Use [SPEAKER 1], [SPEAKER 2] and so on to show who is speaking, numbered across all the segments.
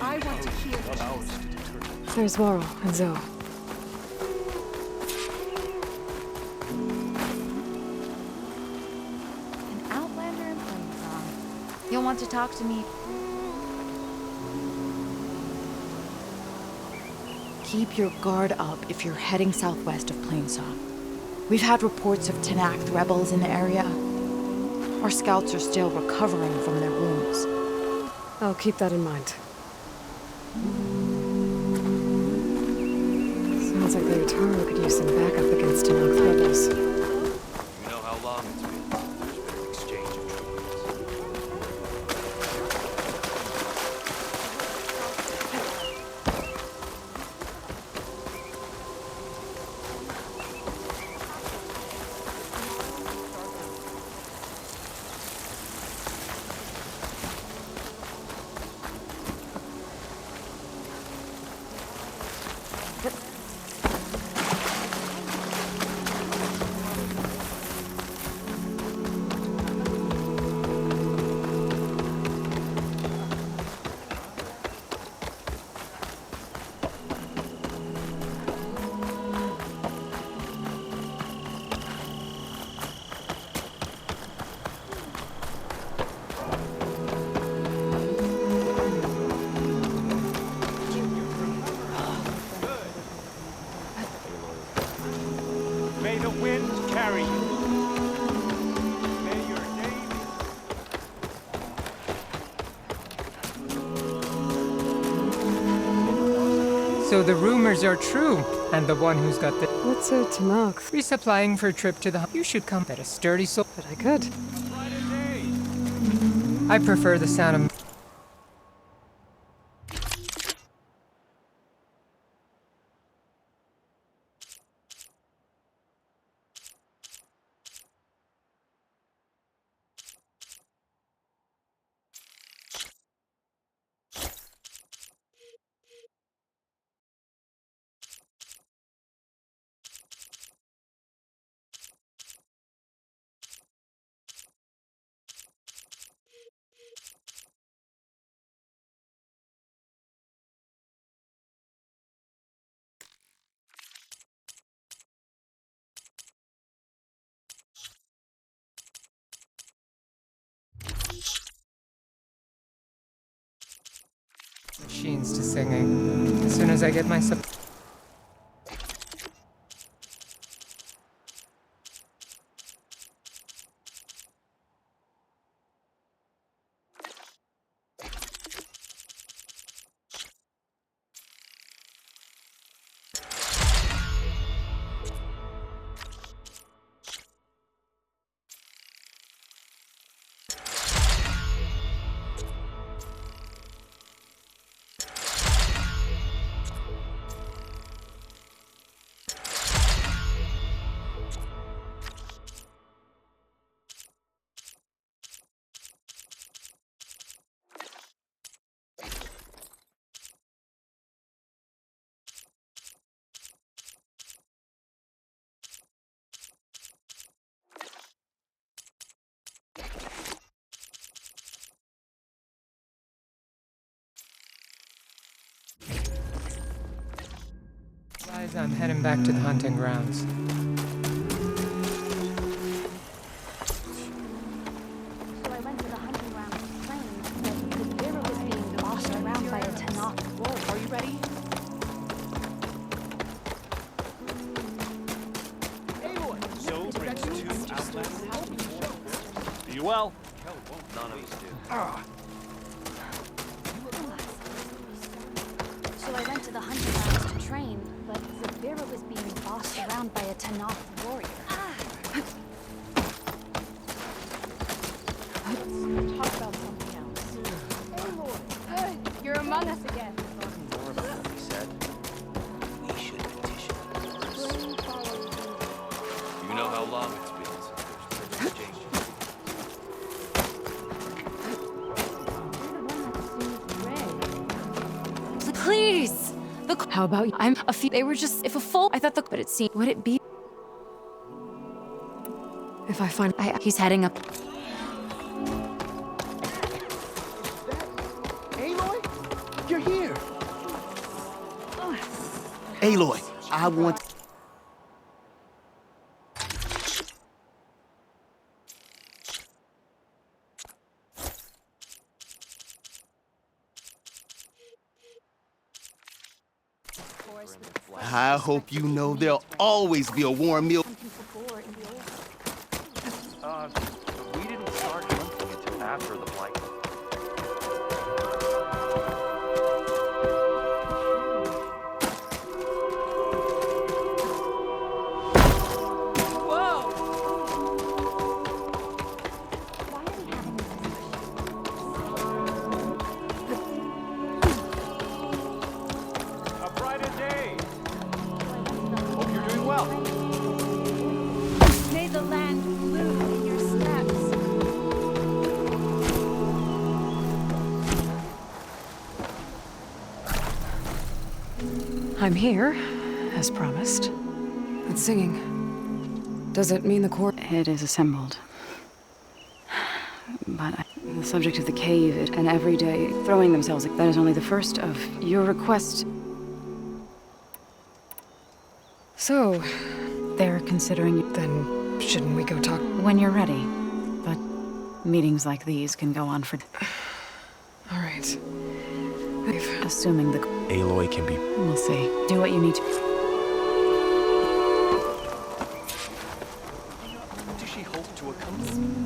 [SPEAKER 1] I want to hear the truth.
[SPEAKER 2] There's Laurel and Zoe.
[SPEAKER 3] An outlander in Plainsong. You'll want to talk to me. Keep your guard up if you're heading southwest of Plainsong. We've had reports of Tenakth rebels in the area. Our scouts are still recovering from their wounds.
[SPEAKER 2] I'll keep that in mind. Sounds like the Utaru could use some backup against Tenakth rebels.
[SPEAKER 4] You know how long it's been since there's been an exchange of
[SPEAKER 5] May the wind carry you. May your name...
[SPEAKER 6] So the rumors are true, and the one who's got the
[SPEAKER 2] What's a Tenakth?
[SPEAKER 6] resupplying for a trip to the you should come at a sturdy soul.
[SPEAKER 2] But I could.
[SPEAKER 6] I prefer the sound of machines to singing. As soon as I get my sup. I'm heading back to the hunting grounds.
[SPEAKER 3] So I went to the hunting ground to claim that the Bureau was being bossed around by a Tenakth warrior.
[SPEAKER 1] Are you ready?
[SPEAKER 5] So brings two outlaws. Are you well?
[SPEAKER 4] none of us do.
[SPEAKER 3] So I went to the hunting grounds to train, but Zavira was being bossed around by a Tenakth warrior.
[SPEAKER 1] Let's talk about something else. Hey, Lord. Good. You're among us again.
[SPEAKER 4] More about what he said. We should petition the courts. You know how long it's been since there's been an exchange.
[SPEAKER 3] Please! How about you? I'm a few. They were just. If a full. I thought but it seemed. Would it be?
[SPEAKER 2] If I find
[SPEAKER 3] He's heading up.
[SPEAKER 1] Aloy? You're here?
[SPEAKER 7] Aloy, I want... I hope you know there'll always be a warm meal.
[SPEAKER 4] We didn't start hunting until after the blight.
[SPEAKER 5] A brighter day. Hope you're doing well.
[SPEAKER 1] May the land bloom in your steps.
[SPEAKER 2] I'm here, as promised. It's singing. Does it mean the core?
[SPEAKER 8] It is assembled. But the subject of the cave and every day throwing themselves, that is only the first of your requests.
[SPEAKER 2] So,
[SPEAKER 8] They're considering you
[SPEAKER 2] then shouldn't we go talk?
[SPEAKER 8] when you're ready. But meetings like these can go on for...
[SPEAKER 2] All right.
[SPEAKER 8] Assuming the...
[SPEAKER 4] Aloy can be...
[SPEAKER 8] We'll see. Do what you need to...
[SPEAKER 4] Do she hope to accompany?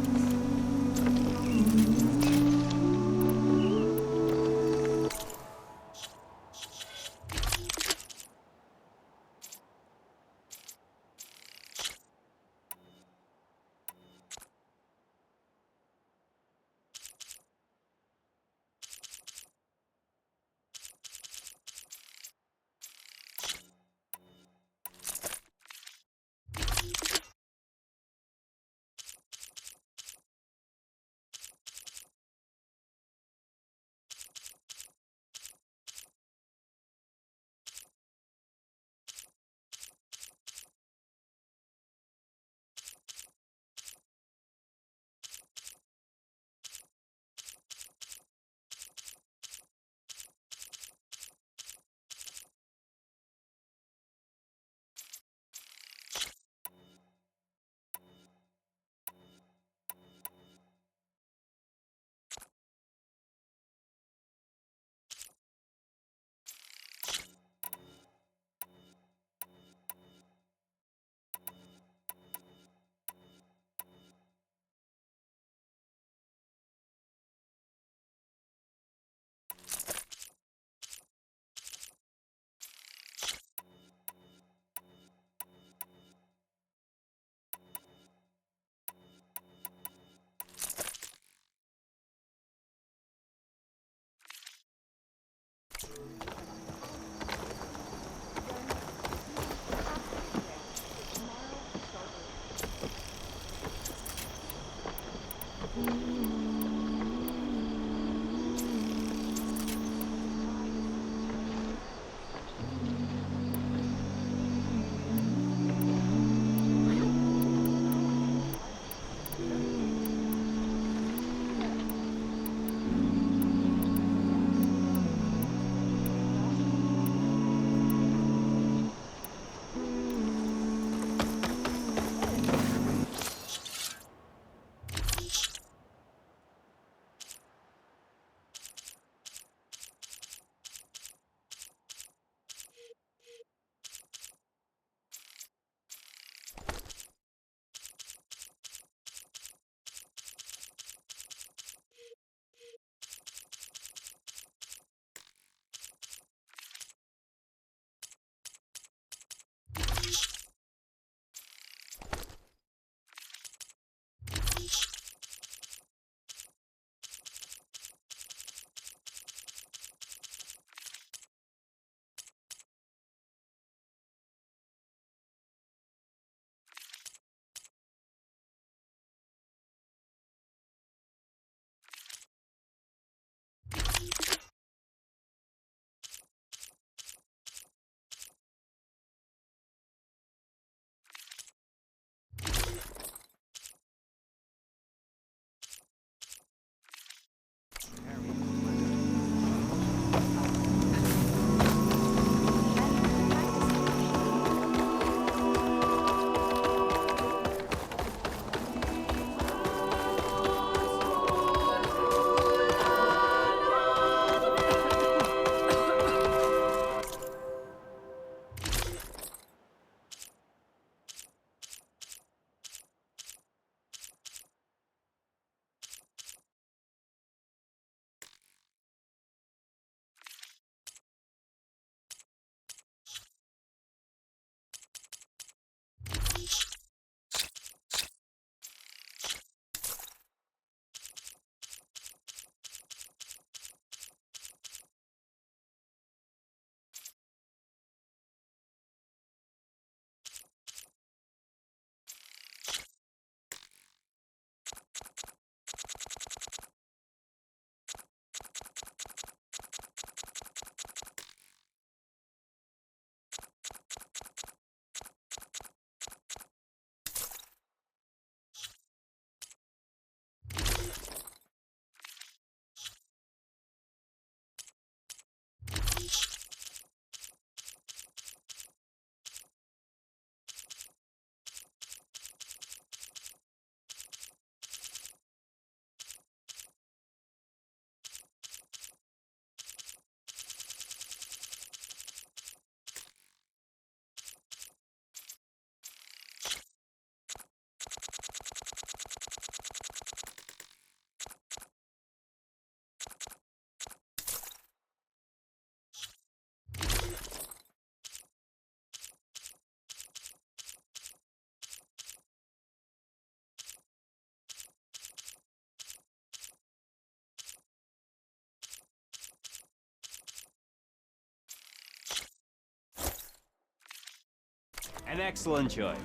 [SPEAKER 9] An excellent choice.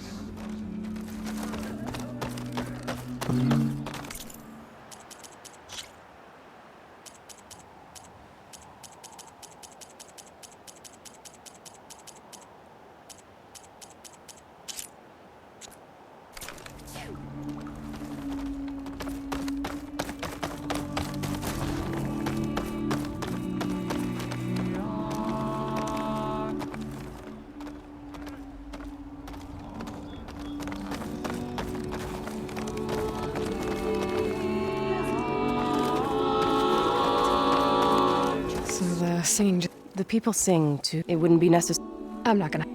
[SPEAKER 2] Singing.
[SPEAKER 10] The people sing too. It wouldn't be necessary.
[SPEAKER 2] I'm not gonna.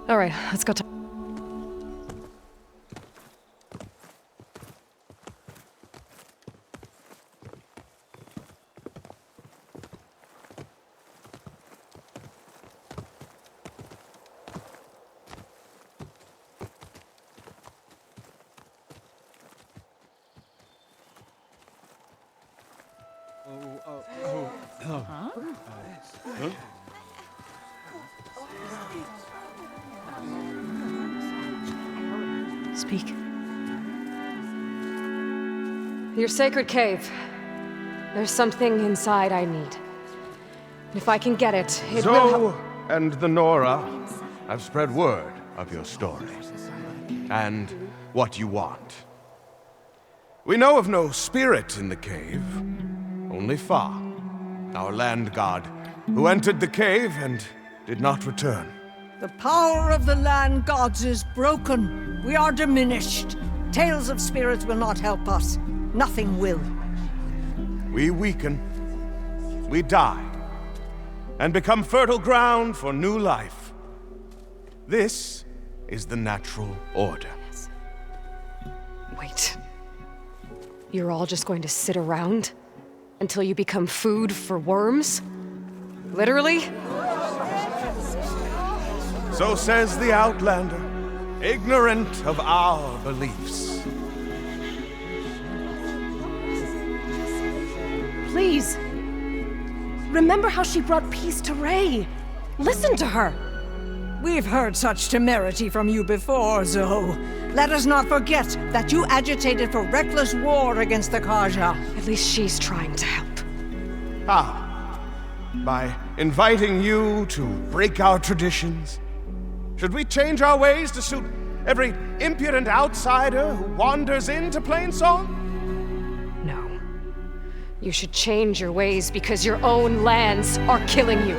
[SPEAKER 2] All right, let's go.
[SPEAKER 10] Speak.
[SPEAKER 2] Your sacred cave. There's something inside I need. And if I can get it, it will help.
[SPEAKER 11] And the Nora have spread word of your story and what you want. We know of no spirit in the cave, only Fa, our land god, who entered the cave and did not return.
[SPEAKER 12] The power of the land gods is broken. We are diminished. Tales of spirits will not help us. Nothing will.
[SPEAKER 11] We weaken, we die, and become fertile ground for new life. This is the natural order.
[SPEAKER 2] Wait. You're all just going to sit around until you become food for worms? Literally?
[SPEAKER 11] So says the Outlander, ignorant of our beliefs.
[SPEAKER 10] Please. Remember how she brought peace to Ray. Listen to her.
[SPEAKER 12] We've heard such temerity from you before, Zoe. Let us not forget that you agitated for reckless war against the Kaja.
[SPEAKER 2] At least she's trying to help.
[SPEAKER 11] Ah, by inviting you to break our traditions. Should we change our ways to suit every impudent outsider who wanders into Plainsong?
[SPEAKER 2] No. You should change your ways because your own lands are killing you.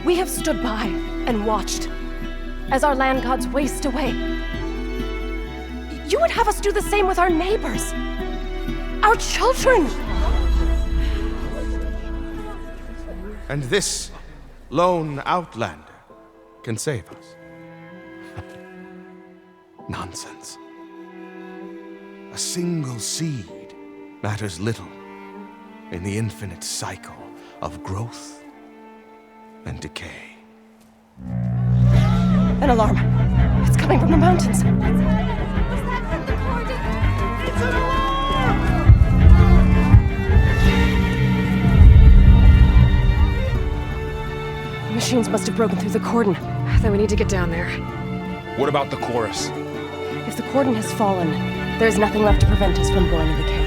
[SPEAKER 10] We have stood by and watched as our land gods waste away. You would have us do the same with our neighbors, our children.
[SPEAKER 11] And this lone outlander can save us. Nonsense. A single seed matters little in the infinite cycle of growth and decay.
[SPEAKER 10] An alarm. It's coming from the mountains. The machines must have broken through the cordon.
[SPEAKER 2] Then we need to get down there.
[SPEAKER 5] What about the chorus?
[SPEAKER 10] If the cordon has fallen, there's nothing left to prevent us from going to the cave.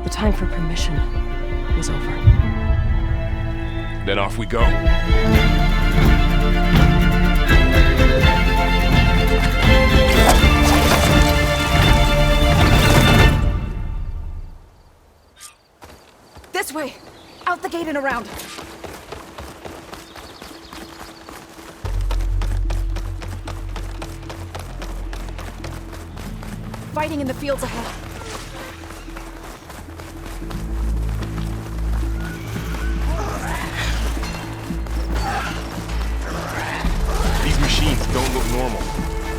[SPEAKER 10] The time for permission is over.
[SPEAKER 5] Then off we go.
[SPEAKER 10] This way! Out the gate and around! Fighting in the fields ahead.
[SPEAKER 5] These machines don't look normal.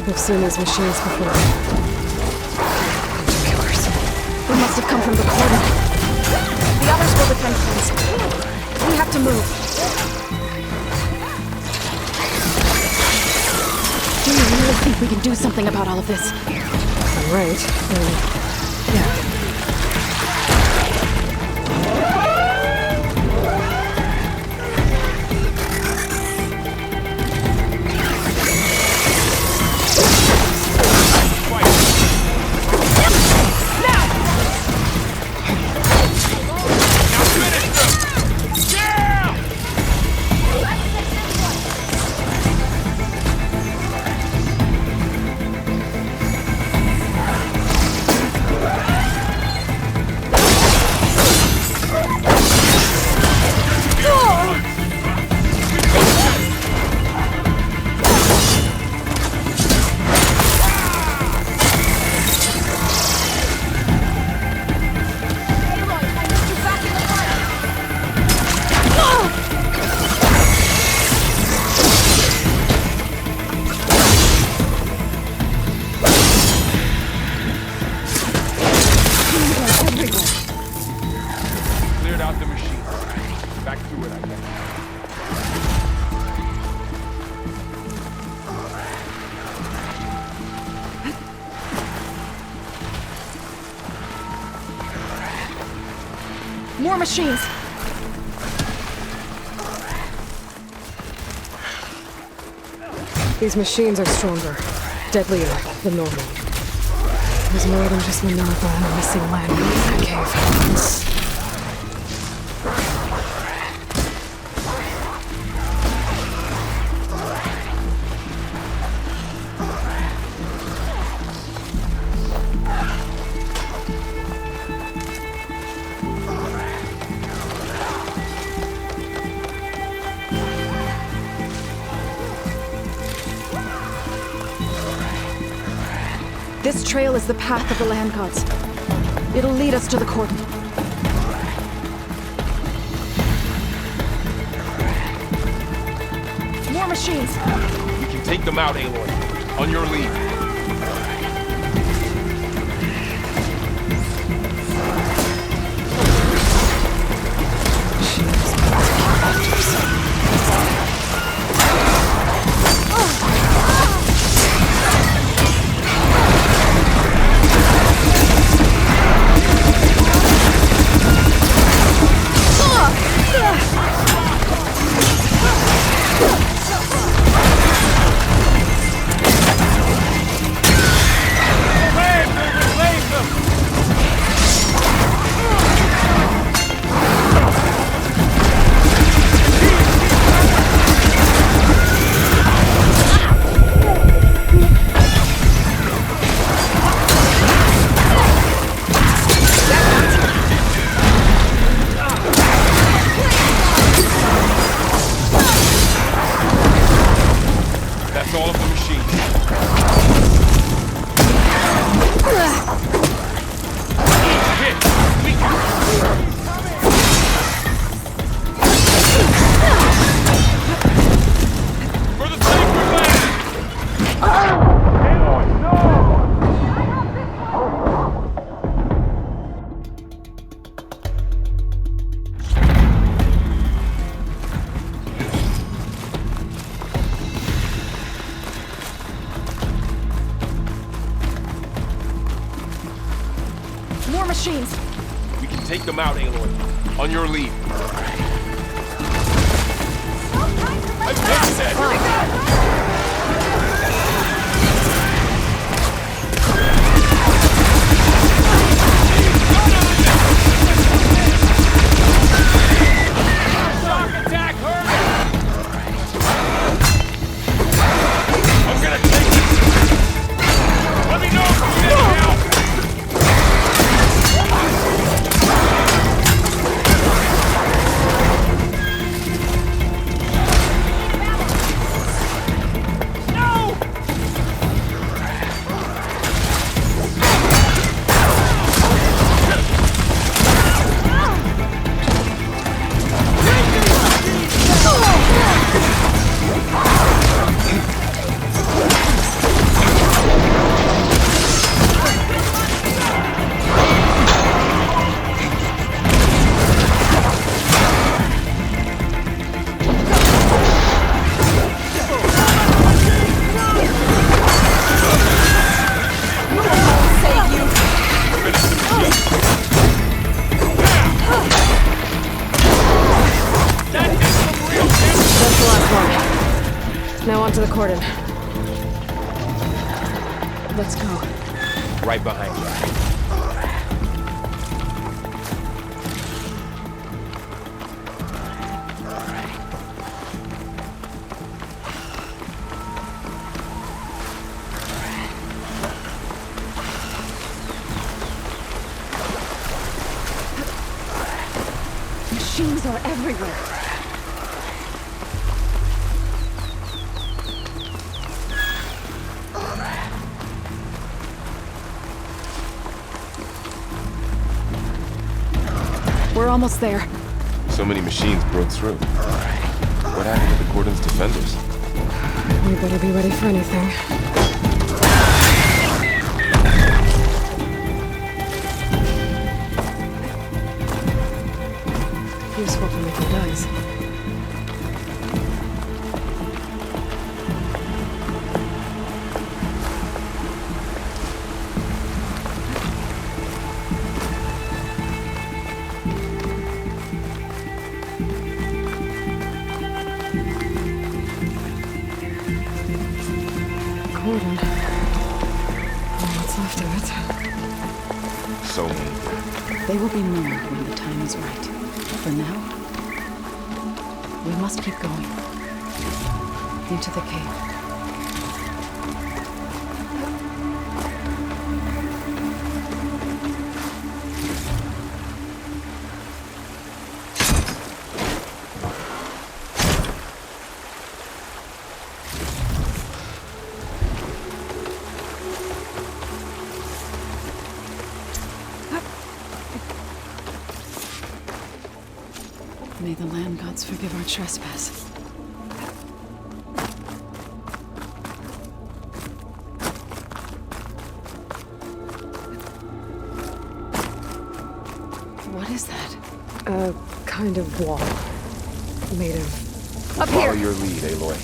[SPEAKER 2] We've seen these machines before.
[SPEAKER 10] Killers. They must have come from the cordon. The others will defend things. We have to move. Do you really think we can do something about all of this?
[SPEAKER 2] I'm right. Yeah.
[SPEAKER 5] Cleared out the machine. Back to it, I guess.
[SPEAKER 10] More machines!
[SPEAKER 2] These machines are stronger, deadlier than normal. There's more than just Minerva and a missing land in that cave.
[SPEAKER 10] This trail is the path of the land gods. It'll lead us to the cordon. More machines!
[SPEAKER 5] We can take them out, Aloy. On your leave. That's all of the machines. For the sacred land! Aloy, no!
[SPEAKER 10] More machines!
[SPEAKER 5] We can take them out, Aloy. On your leave. I fixed it! Shock attack, hurry! I'm gonna take this! Let me know if you need any help!
[SPEAKER 2] onto the cordon. Let's go.
[SPEAKER 4] Right behind you.
[SPEAKER 10] Machines are everywhere. We're almost there.
[SPEAKER 5] So many machines broke through. What happened to the cordon's defenders?
[SPEAKER 2] We better be ready for anything. Useful for making dice. Cordon. What's left of it?
[SPEAKER 5] So many.
[SPEAKER 3] They will be more when the time is right. For now, we must keep going. Into the cave. May the land gods forgive our trespass. What is that?
[SPEAKER 2] A kind of wall. Made of... Up
[SPEAKER 5] Follow
[SPEAKER 2] here!
[SPEAKER 5] your lead, Aloy.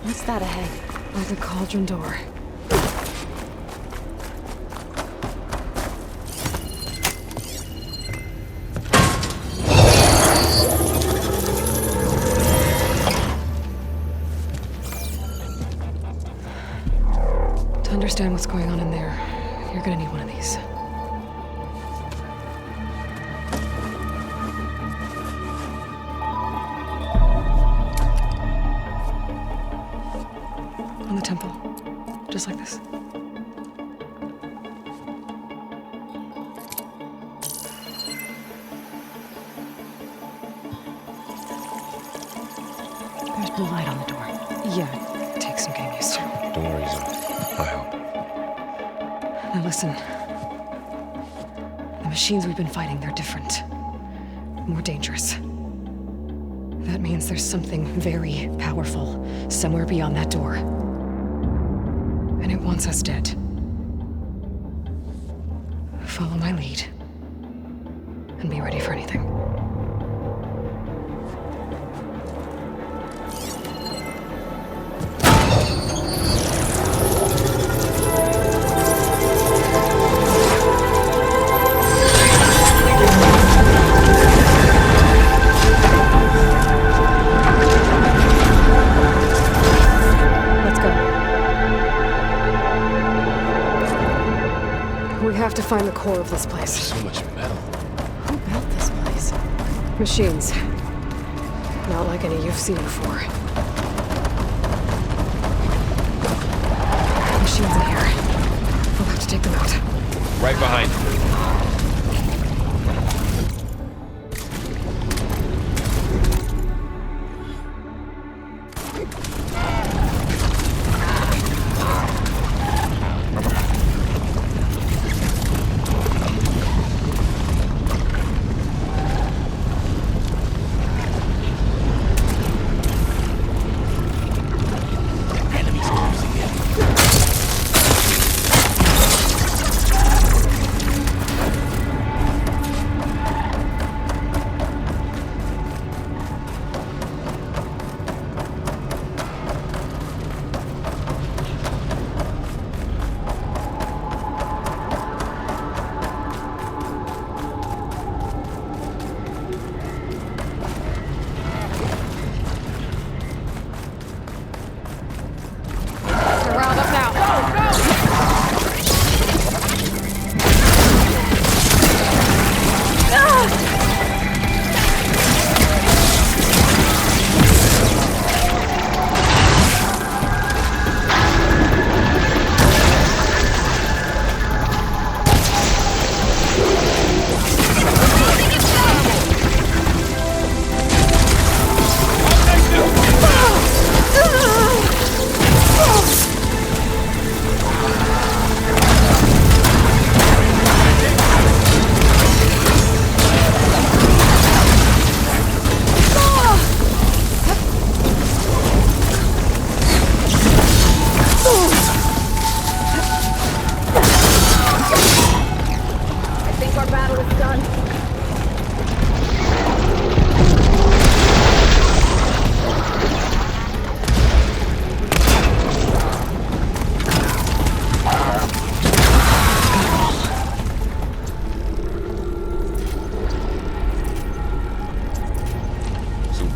[SPEAKER 3] What's that ahead?
[SPEAKER 2] Like a cauldron door. To understand what's going on in there, you're gonna need one of these. On the temple. Just like this.
[SPEAKER 3] There's blue light on the door.
[SPEAKER 2] Yeah, it takes some getting used to.
[SPEAKER 5] Don't worry, Zoe. I'll help.
[SPEAKER 2] Now listen. The machines we've been fighting, they're different. More dangerous. That means there's something very powerful somewhere beyond that door. And it wants us dead. Follow my lead. And be ready for anything. We have to find the core of this place.
[SPEAKER 5] So much metal.
[SPEAKER 3] Who built this place?
[SPEAKER 2] Machines. Not like any you've seen before. Machines in here. We'll have to take them out.
[SPEAKER 4] Right behind you.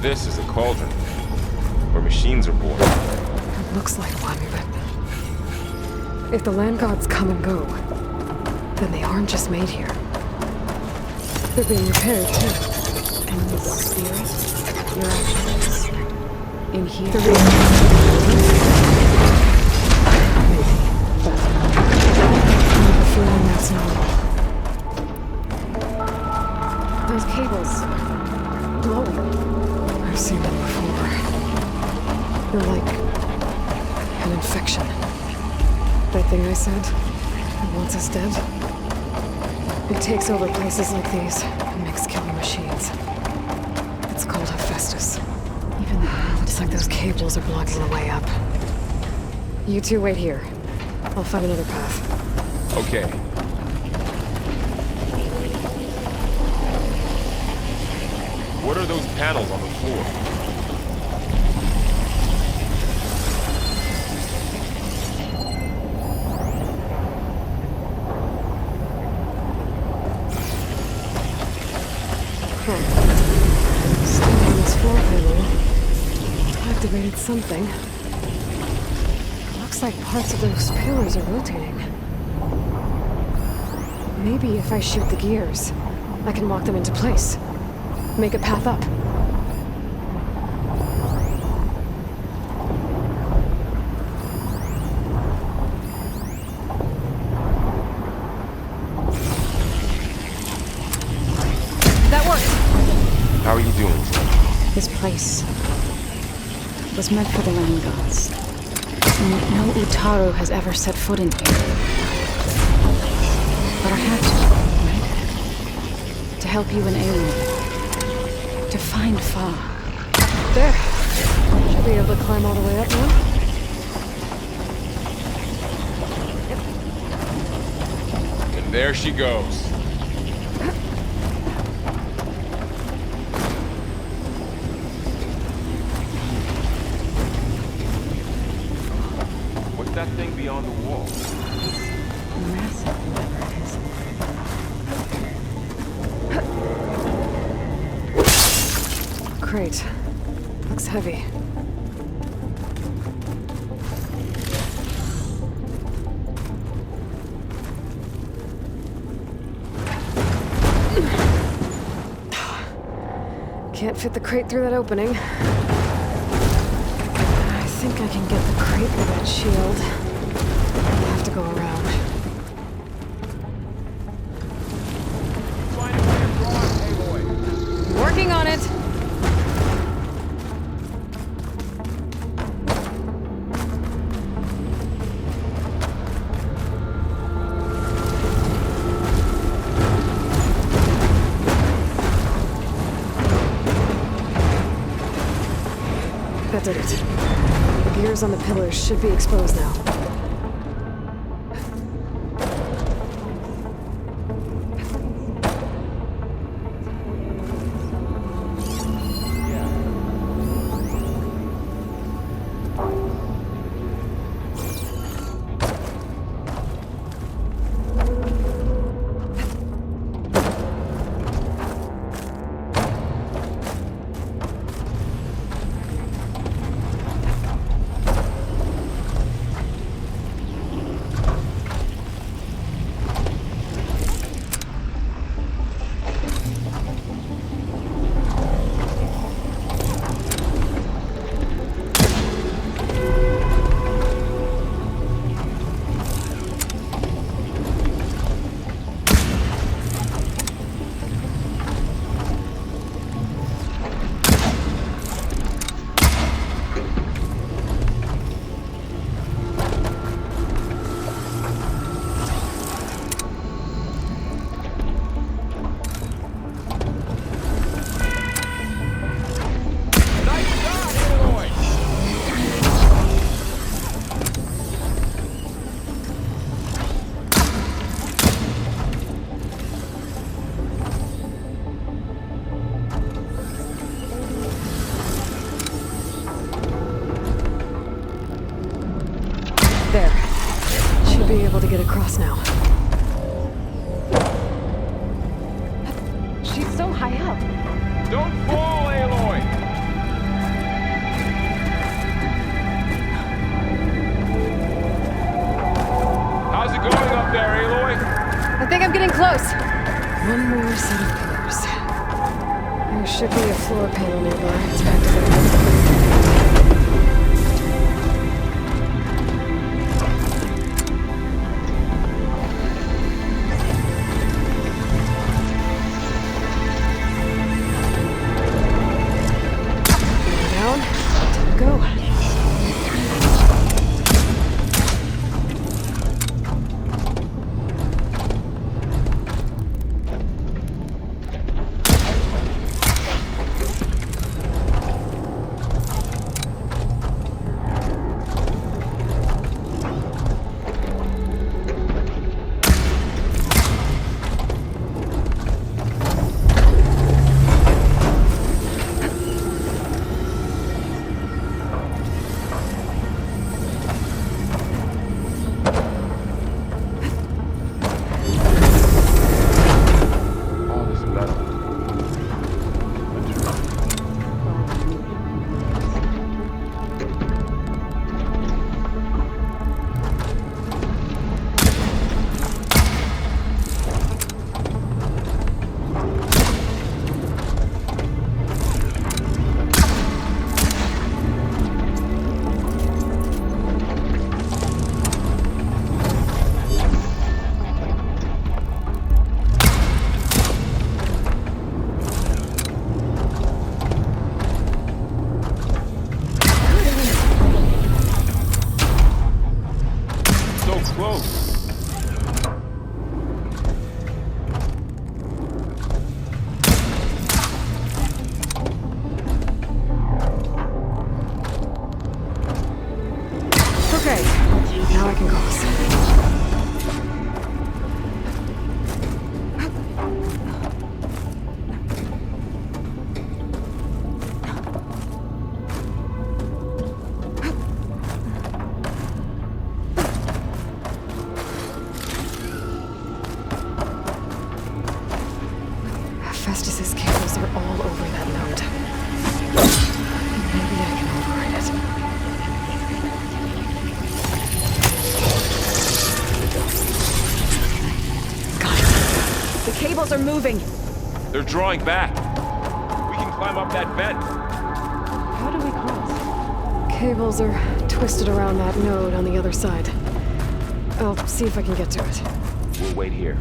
[SPEAKER 5] This is a cauldron, where machines are born.
[SPEAKER 2] It looks like one, but if the land gods come and go, then they aren't just made here. They're being repaired, too.
[SPEAKER 8] And the spirit, your actions, in here.
[SPEAKER 2] Maybe. But I have a feeling that's not all. Those cables, glowing. I've seen them before. They're like an infection. That thing I said, that wants us dead. It takes over places like these and makes killing machines. It's called Hephaestus.
[SPEAKER 8] Even that.
[SPEAKER 2] It's like those cables are blocking the way up. You two wait here. I'll find another path.
[SPEAKER 5] Okay. What are those panels on the floor?
[SPEAKER 2] Standing on this floor panel activated something. Looks like parts of those pillars are rotating. Maybe if I shoot the gears, I can lock them into place. Make a path up. That worked!
[SPEAKER 5] How are you doing?
[SPEAKER 8] This place was meant for the land gods. And no Utaru has ever set foot in here. But I had to, right? To help you and Aloy. To find Fa.
[SPEAKER 2] There. Should be able to climb all the way up now.
[SPEAKER 5] And there she goes. What's that thing beyond the wall?
[SPEAKER 8] Massive, whatever it is.
[SPEAKER 2] Crate. Looks heavy. Can't fit the crate through that opening. I think I can get the crate with that shield. I'll have to go around.
[SPEAKER 5] Find a way across, Aloy.
[SPEAKER 2] Working on it! That did it. The gears on the pillars should be exposed now. close! One more set of pillars. There should be a floor panel nearby. It's activated. Down. Time to go. Okay, now I can cross. Festus's cables are all over that node. Maybe I can override it. Got it. The cables are moving.
[SPEAKER 5] They're drawing back. We can climb up that vent.
[SPEAKER 2] How do we cross? Cables are twisted around that node on the other side. I'll see if I can get to it.
[SPEAKER 5] We'll wait here.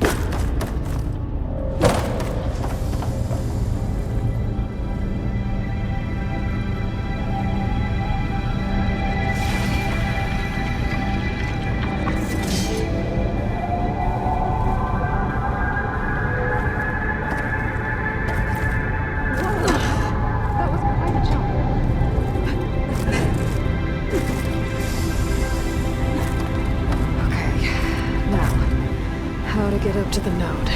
[SPEAKER 1] That was quite a jump.
[SPEAKER 2] Okay, now, how to get up to the node?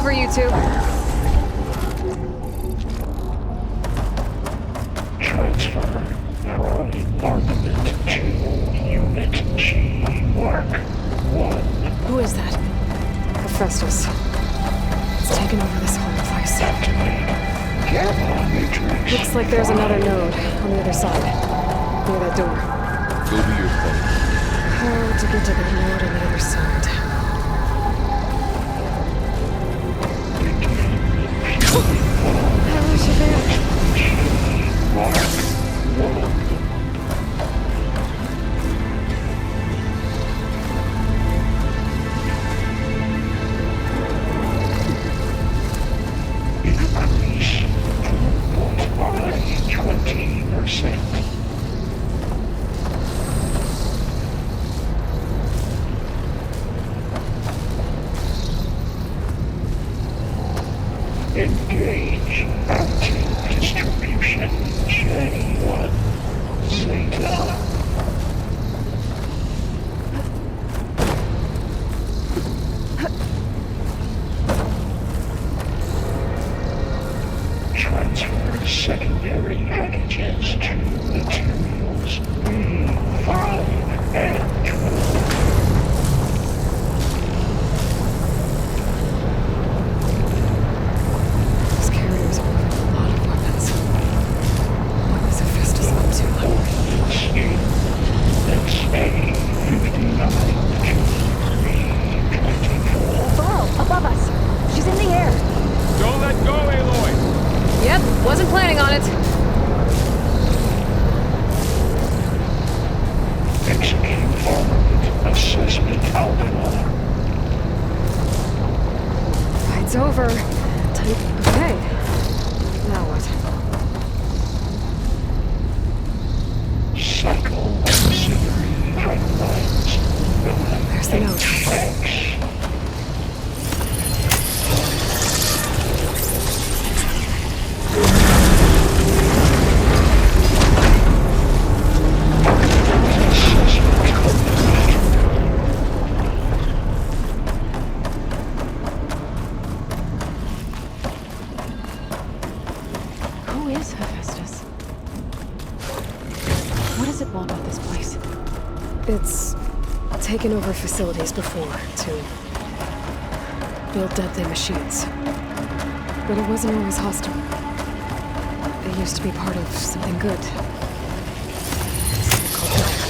[SPEAKER 2] over, you two.
[SPEAKER 9] Transfer from armament to Unit G. Mark 1.
[SPEAKER 2] Who is that? Hephaestus. It's taken over this whole place.
[SPEAKER 9] Gamma matrix.
[SPEAKER 2] Looks like there's another node on the other side. Near that door.
[SPEAKER 4] Go be your phone.
[SPEAKER 2] How to get to the node on the other side? I wish you there.
[SPEAKER 9] Mark 1. Increase throughput by 20%. Engage anti-distribution J1 Zeta. Transfer secondary packages to materials B5 and 12.
[SPEAKER 2] These carriers are moving a lot of weapons. What is Hephaestus up to?
[SPEAKER 9] XA-59 to B24.
[SPEAKER 10] Below, above us. She's in the air.
[SPEAKER 5] Don't let go, Aloy!
[SPEAKER 2] Yep, wasn't planning on it.
[SPEAKER 9] Execute armament assessment alpha.
[SPEAKER 2] Fight's over. Okay. Now what?
[SPEAKER 9] Cycle auxiliary pipelines.
[SPEAKER 2] There's the node.
[SPEAKER 9] X.
[SPEAKER 3] Who is Hephaestus? What does it want with this place?
[SPEAKER 2] It's taken over facilities before to build deadly machines. But it wasn't always hostile. It used to be part of something good. Something called life.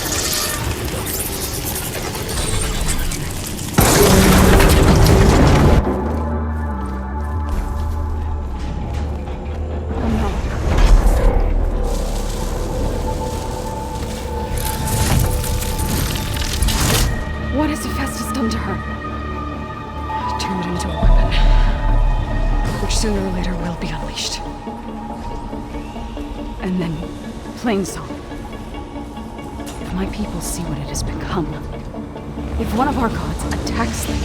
[SPEAKER 2] What has Hephaestus done to her? Turned it into a weapon, which sooner or later will be unleashed.
[SPEAKER 3] And then, Plainsong. If my people see what it has become, if one of our gods attacks them,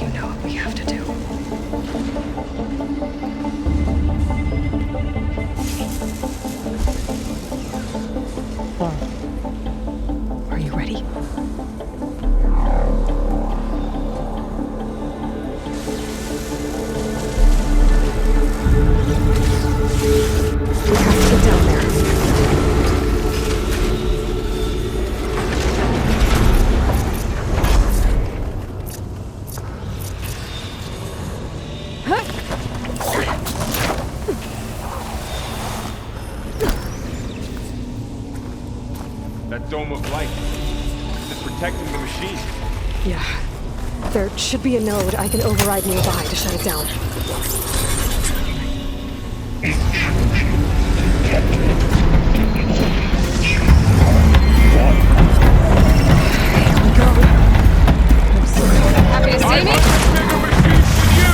[SPEAKER 2] You know what we have to do. Are you ready? We have to get down there.
[SPEAKER 5] That dome of light. Is it protecting the machine?
[SPEAKER 2] Yeah. There should be a node I can override nearby to shut it down. Happy to see me?
[SPEAKER 5] Bigger machines than you!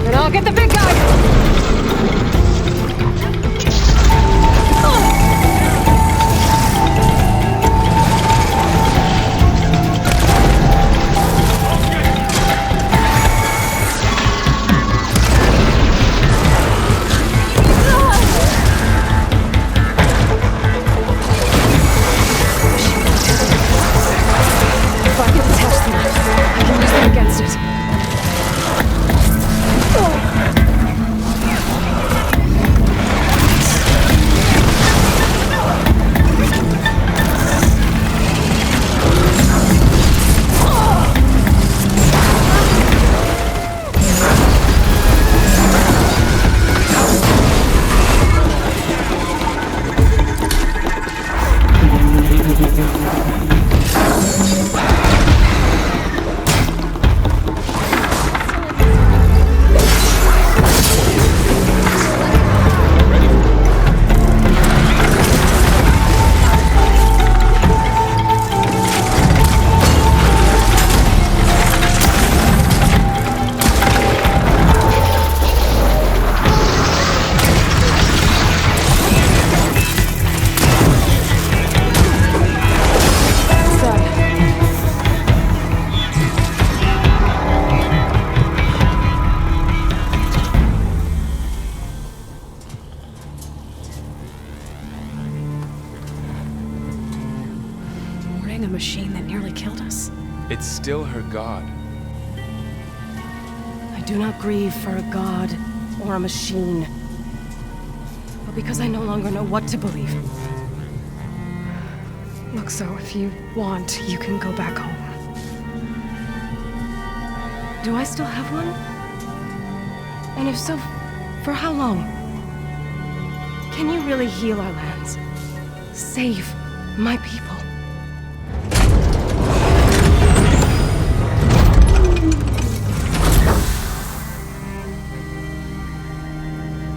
[SPEAKER 2] Then I'll get the big guy! against it. A machine that nearly killed us.
[SPEAKER 5] It's still her god.
[SPEAKER 2] I do not grieve for a god or a machine, but because I no longer know what to believe. Look, so if you want, you can go back home. Do I still have one? And if so, for how long? Can you really heal our lands? Save my people?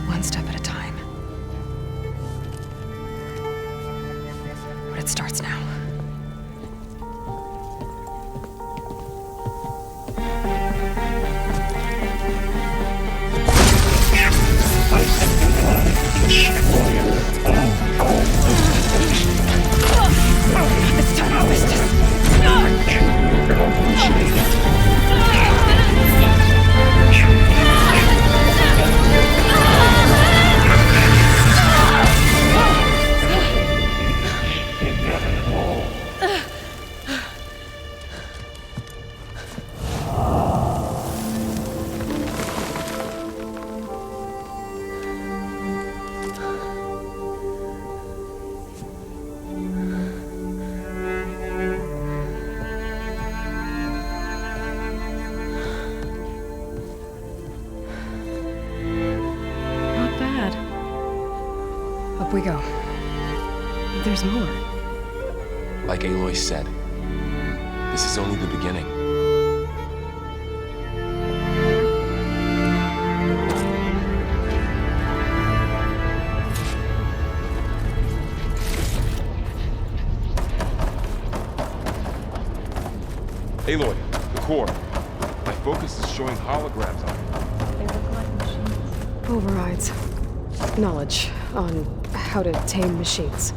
[SPEAKER 2] One step at a time. But it starts now. It's time to business. Up we go. There's more.
[SPEAKER 5] Like Aloy said, this is only the beginning. Aloy, the core. My focus is showing holograms on it.
[SPEAKER 1] They look like machines.
[SPEAKER 2] Overrides. Knowledge on how to tame machines.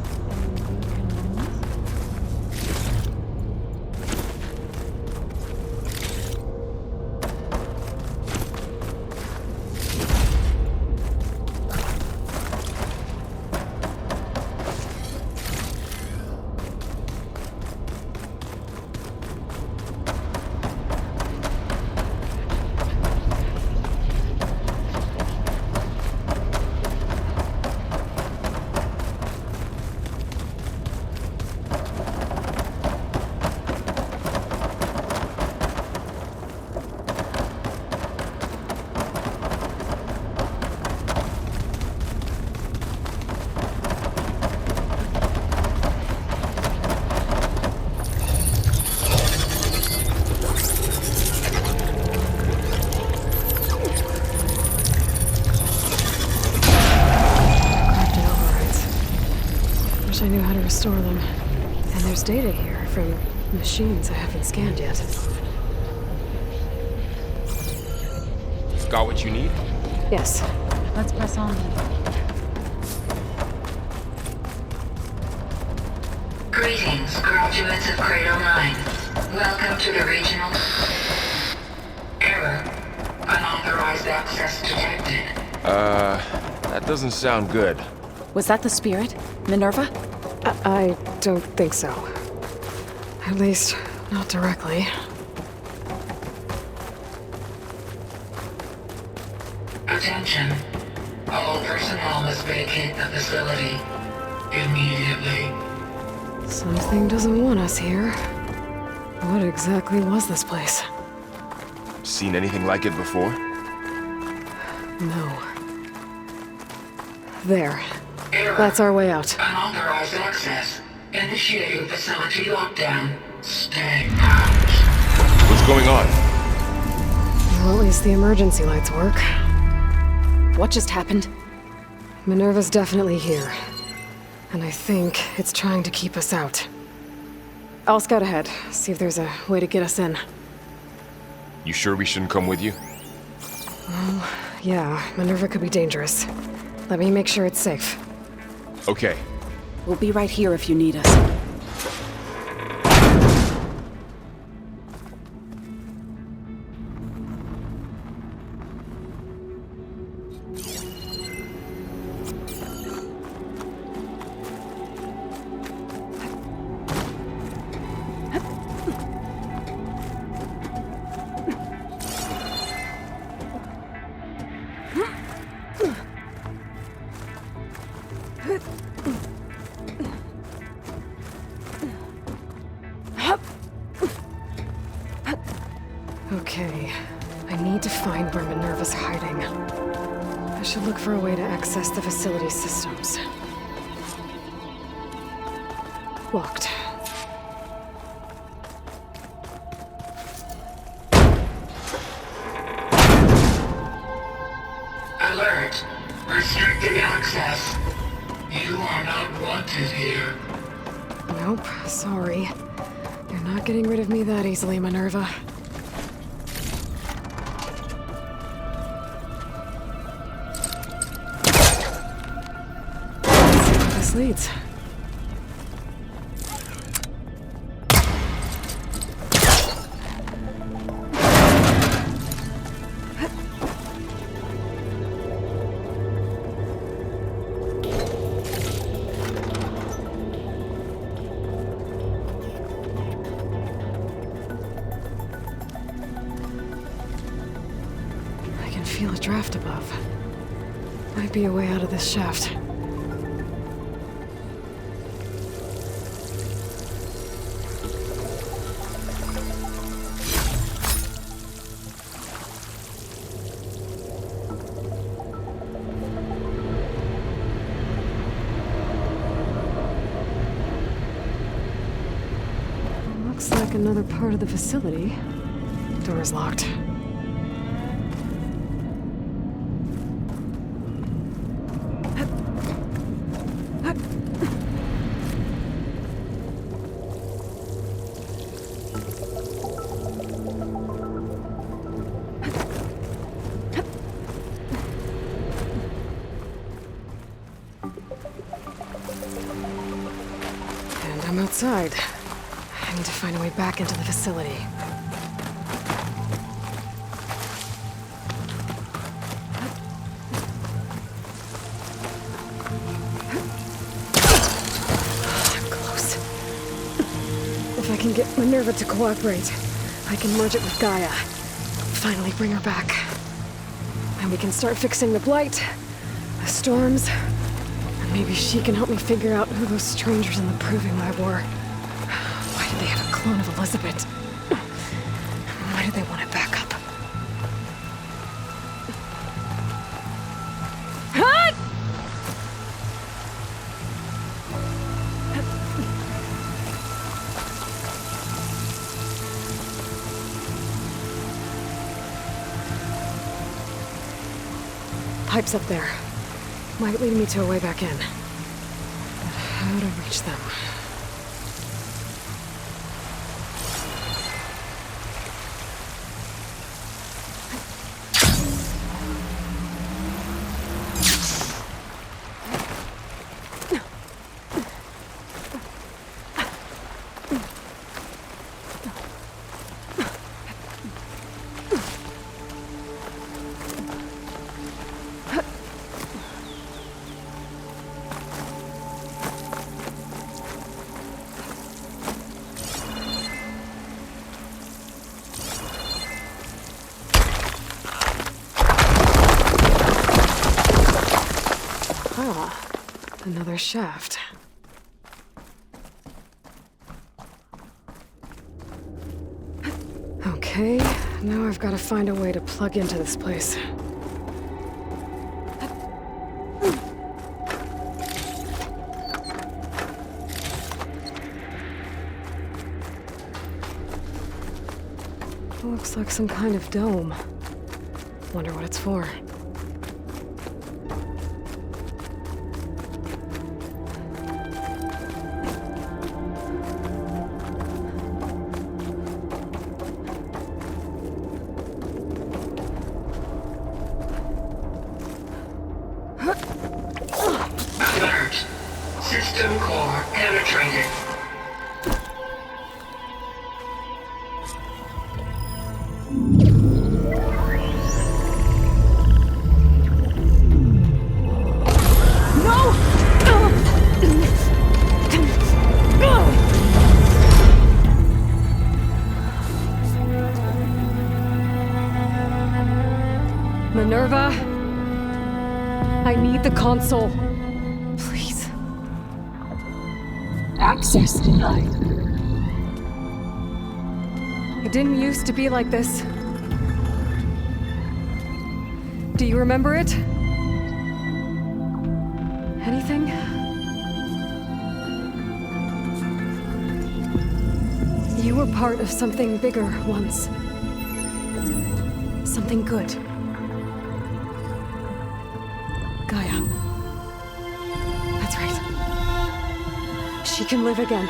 [SPEAKER 2] I knew how to restore them. And there's data here from machines I haven't scanned yet.
[SPEAKER 5] Got what you need?
[SPEAKER 2] Yes.
[SPEAKER 3] Let's press on then.
[SPEAKER 13] Greetings, graduates of Cradle 9. Welcome to the regional... Error. Unauthorized access detected.
[SPEAKER 5] That doesn't sound good.
[SPEAKER 3] Was that the spirit? Minerva?
[SPEAKER 2] I don't think so. At least, not directly.
[SPEAKER 13] Attention. All personnel must vacate the facility immediately.
[SPEAKER 2] Something doesn't want us here. What exactly was this place?
[SPEAKER 5] Seen anything like it before?
[SPEAKER 2] No. There. That's our way out.
[SPEAKER 13] Unauthorized access. Initiating facility lockdown. Stay out.
[SPEAKER 5] What's going on?
[SPEAKER 2] Well, at least the emergency lights work.
[SPEAKER 10] What just happened?
[SPEAKER 2] Minerva's definitely here. And I think it's trying to keep us out. I'll scout ahead, see if there's a way to get us in.
[SPEAKER 5] You sure we shouldn't come with you?
[SPEAKER 2] Well, yeah, Minerva could be dangerous. Let me make sure it's safe.
[SPEAKER 5] Okay.
[SPEAKER 10] We'll be right here if you need us.
[SPEAKER 2] Okay, I need to find where Minerva's hiding. I should look for a way to access the facility systems. Locked.
[SPEAKER 13] Alert. Restricted access. You are not wanted here.
[SPEAKER 2] Nope, sorry. You're not getting rid of me that easily, Minerva. Let's see where this leads. Feel a draft above. Might be a way out of this shaft. Looks like another part of the facility. Door's locked. I'm outside. I need to find a way back into the facility. I'm close. If I can get Minerva to cooperate, I can merge it with Gaia. Finally bring her back. And we can start fixing the blight, the storms, and maybe she can help me figure out who those strangers in the proving lab were. Why did they have a clone of Elizabeth? Why did they want it back up? Pipes up there. Might lead me to a way back in. But how to reach them? Ah, another shaft. Okay, now I've got to find a way to plug into this place. Looks like some kind of dome. Wonder what it's for.
[SPEAKER 13] Alert. System core penetrated.
[SPEAKER 2] Minerva, I need the console. Please.
[SPEAKER 8] Access denied.
[SPEAKER 2] It didn't used to be like this. Do you remember it? Anything? You were part of something bigger once. Something good. Gaia. That's right. She can live again.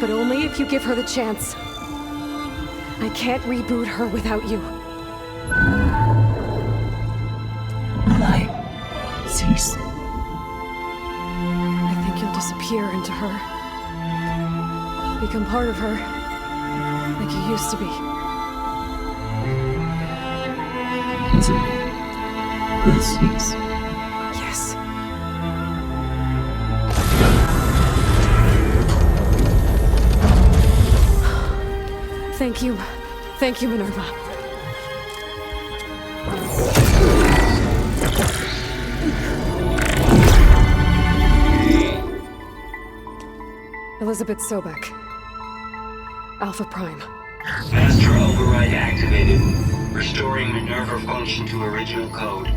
[SPEAKER 2] But only if you give her the chance. I can't reboot her without you.
[SPEAKER 8] Light. Cease.
[SPEAKER 2] I think you'll disappear into her. Become part of her. Like you used to be.
[SPEAKER 8] Cease.
[SPEAKER 2] Yes. Thank you. Thank you, Minerva. Elizabeth Sobek. Alpha Prime.
[SPEAKER 13] Master override activated. Restoring Minerva function to original code.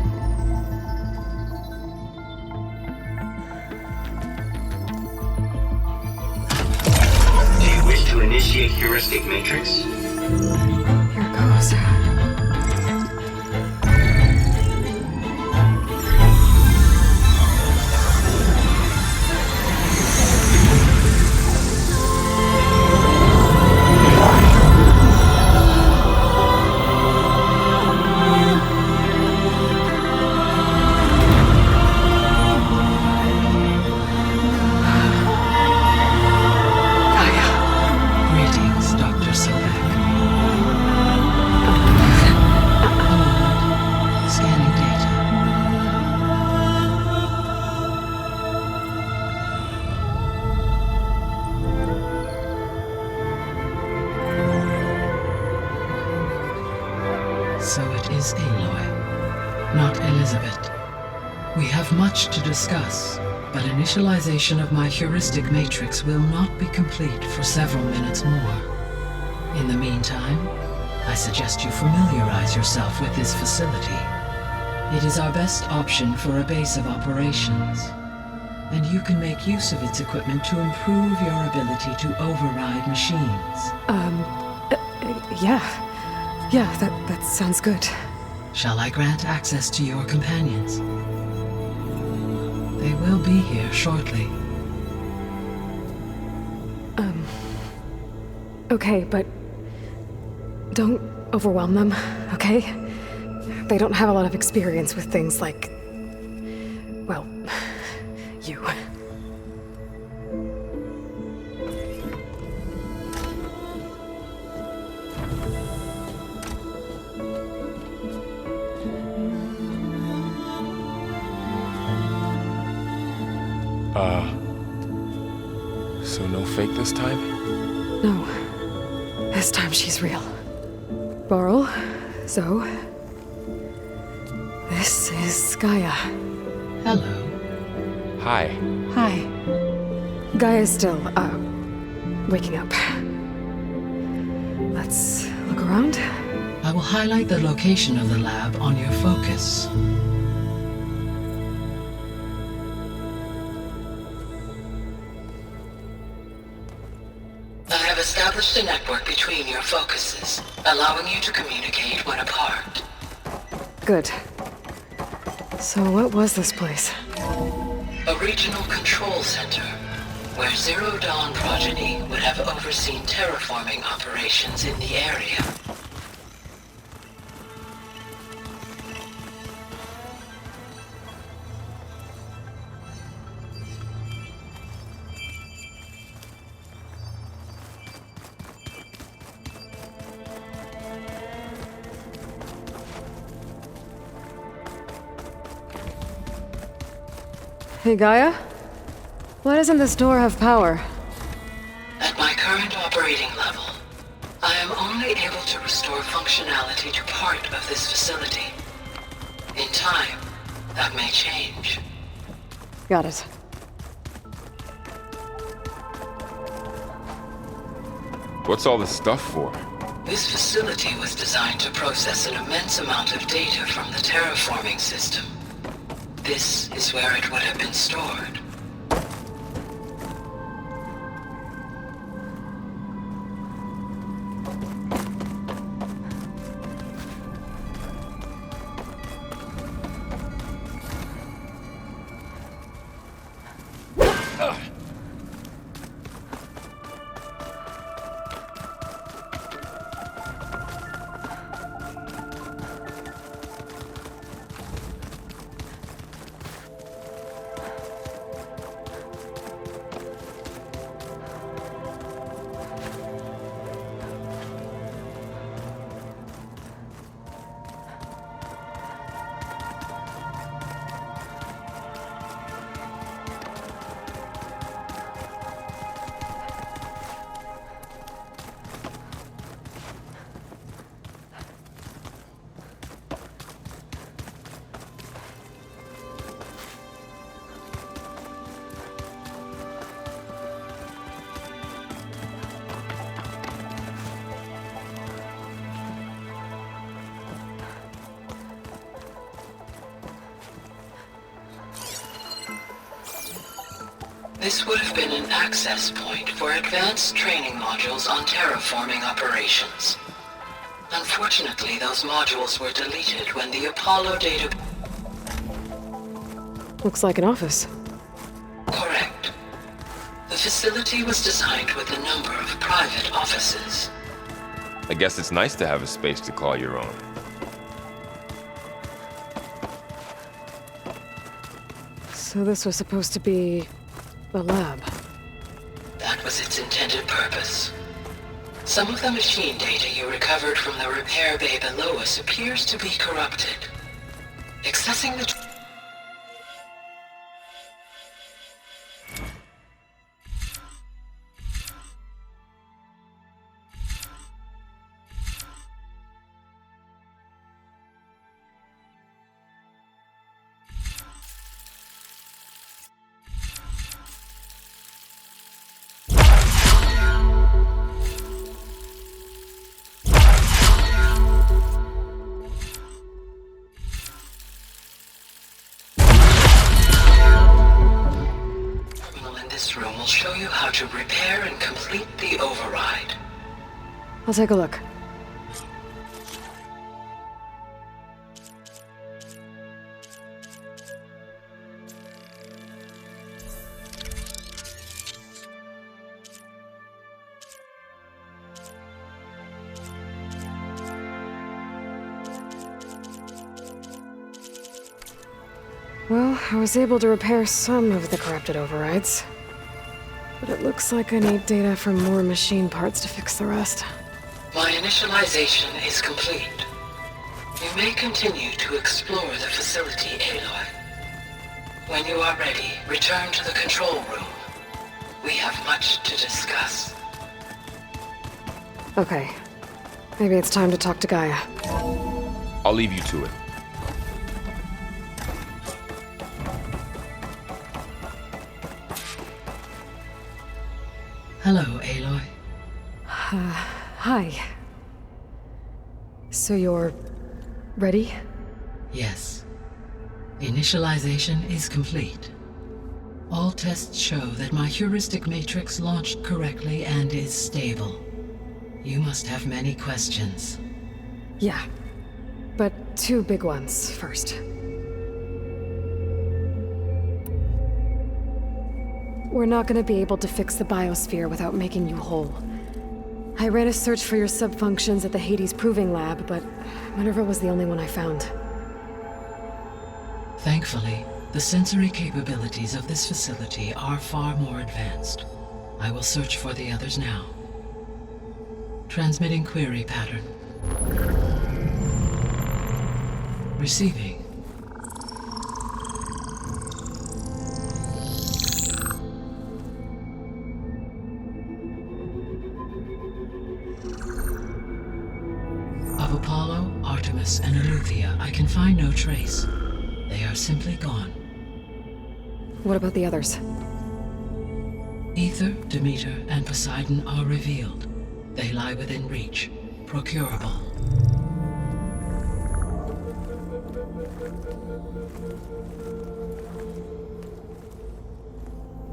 [SPEAKER 13] Do you wish to initiate heuristic matrix?
[SPEAKER 2] Here goes.
[SPEAKER 8] Greetings, Dr. Sobek. Scanning data. So it is Aloy, not Elizabeth. We have much to discuss, but initialization of my heuristic matrix will not be complete for several minutes more. In the meantime, I suggest you familiarize yourself with this facility. It is our best option for a base of operations, and you can make use of its equipment to improve your ability to override machines.
[SPEAKER 2] Yeah, that sounds good.
[SPEAKER 8] Shall I grant access to your companions? They will be here shortly.
[SPEAKER 2] Okay, but don't overwhelm them, okay? They don't have a lot of experience with things like, well, you.
[SPEAKER 5] So no fake this time?
[SPEAKER 2] No. This time she's real. Barl, Zoe. This is Gaia.
[SPEAKER 8] Hello.
[SPEAKER 4] Hi.
[SPEAKER 3] Hi.
[SPEAKER 2] Gaia's still, waking up. Let's look around.
[SPEAKER 8] I will highlight the location of the lab on your focus. I have established a network between your focuses, allowing you to communicate when apart.
[SPEAKER 2] Good. So what was this place?
[SPEAKER 8] A regional control center, where Zero Dawn progeny would have overseen terraforming operations in the area.
[SPEAKER 2] Hey, Gaia? Why doesn't this door have power?
[SPEAKER 8] At my current operating level, I am only able to restore functionality to part of this facility. In time, that may change.
[SPEAKER 2] Got it.
[SPEAKER 5] What's all this stuff for?
[SPEAKER 8] This facility was designed to process an immense amount of data from the terraforming system. This is where it would have been stored. This would have been an access point for advanced training modules on terraforming operations. Unfortunately, those modules were deleted when the Apollo data...
[SPEAKER 2] Looks like an office.
[SPEAKER 8] Correct. The facility was designed with a number of private offices.
[SPEAKER 5] I guess it's nice to have a space to call your own.
[SPEAKER 2] So this was supposed to be a lab.
[SPEAKER 8] That was its intended purpose. Some of the machine data you recovered from the repair bay below us appears to be corrupted. Accessing the... room will show you how to repair and complete the override.
[SPEAKER 2] I'll take a look. Well, I was able to repair some of the corrupted overrides. But it looks like I need data from more machine parts to fix the rest.
[SPEAKER 8] My initialization is complete. You may continue to explore the facility, Aloy. When you are ready, return to the control room. We have much to discuss.
[SPEAKER 2] Okay. Maybe it's time to talk to Gaia.
[SPEAKER 5] I'll leave you to it.
[SPEAKER 8] Hello, Aloy.
[SPEAKER 2] Hi. So you're ready?
[SPEAKER 8] Yes. Initialization is complete. All tests show that my heuristic matrix launched correctly and is stable. You must have many questions.
[SPEAKER 2] Yeah. But 2 big ones first. We're not gonna be able to fix the biosphere without making you whole. I ran a search for your subfunctions at the Hades Proving Lab, but Minerva was the only one I found.
[SPEAKER 8] Thankfully, the sensory capabilities of this facility are far more advanced. I will search for the others now. Transmitting query pattern. Receiving. Of Apollo, Artemis, and Eleuthia, I can find no trace. They are simply gone.
[SPEAKER 2] What about the others?
[SPEAKER 8] Ether, Demeter, and Poseidon are revealed. They lie within reach, procurable.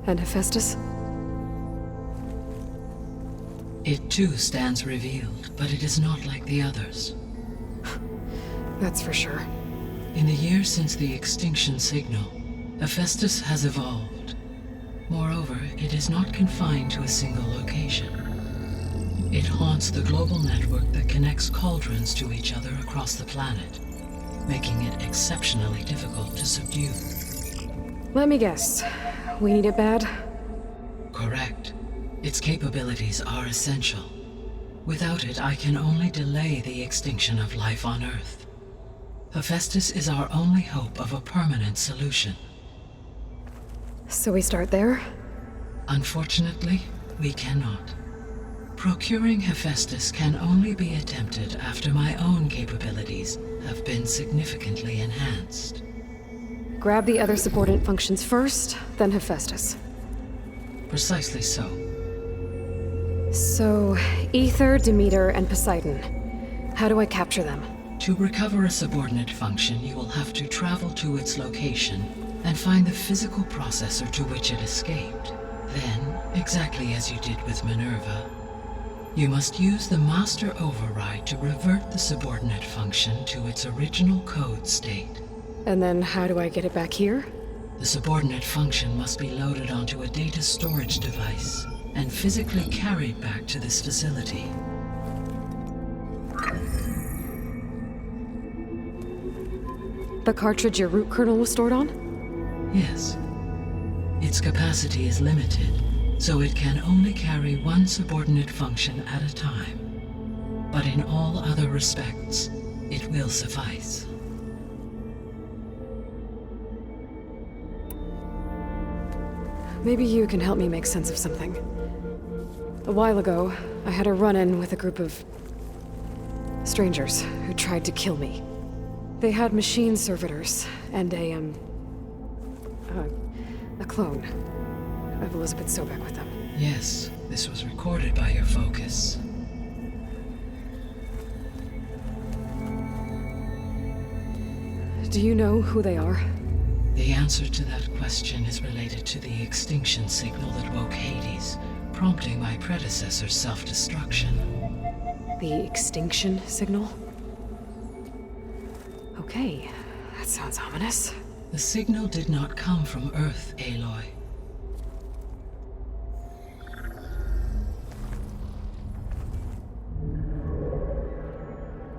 [SPEAKER 2] And Hephaestus?
[SPEAKER 8] It too stands revealed, but it is not like the others.
[SPEAKER 2] That's for sure.
[SPEAKER 8] In the years since the extinction signal, Hephaestus has evolved. Moreover, it is not confined to a single location. It haunts the global network that connects cauldrons to each other across the planet, making it exceptionally difficult to subdue.
[SPEAKER 2] Let me guess. We need it bad?
[SPEAKER 8] Correct. Its capabilities are essential. Without it, I can only delay the extinction of life on Earth. Hephaestus is our only hope of a permanent solution.
[SPEAKER 2] So we start there?
[SPEAKER 8] Unfortunately, we cannot. Procuring Hephaestus can only be attempted after my own capabilities have been significantly enhanced.
[SPEAKER 2] Grab the other subordinate functions first, then Hephaestus.
[SPEAKER 8] Precisely so.
[SPEAKER 2] So, Ether, Demeter, and Poseidon. How do I capture them?
[SPEAKER 8] To recover a subordinate function, you will have to travel to its location and find the physical processor to which it escaped. Then, exactly as you did with Minerva, you must use the master override to revert the subordinate function to its original code state.
[SPEAKER 2] And then how do I get it back here?
[SPEAKER 8] The subordinate function must be loaded onto a data storage device and physically carried back to this facility.
[SPEAKER 2] The cartridge your root kernel was stored on?
[SPEAKER 8] Yes. Its capacity is limited, so it can only carry one subordinate function at a time. But in all other respects, it will suffice.
[SPEAKER 2] Maybe you can help me make sense of something. A while ago, I had a run-in with a group of strangers who tried to kill me. They had machine servitors and a clone of Elizabeth Sobek with them.
[SPEAKER 8] Yes, this was recorded by your focus.
[SPEAKER 2] Do you know who they are?
[SPEAKER 8] The answer to that question is related to the extinction signal that woke Hades, prompting my predecessor's self-destruction.
[SPEAKER 2] The extinction signal? Okay, that sounds ominous.
[SPEAKER 8] The signal did not come from Earth, Aloy.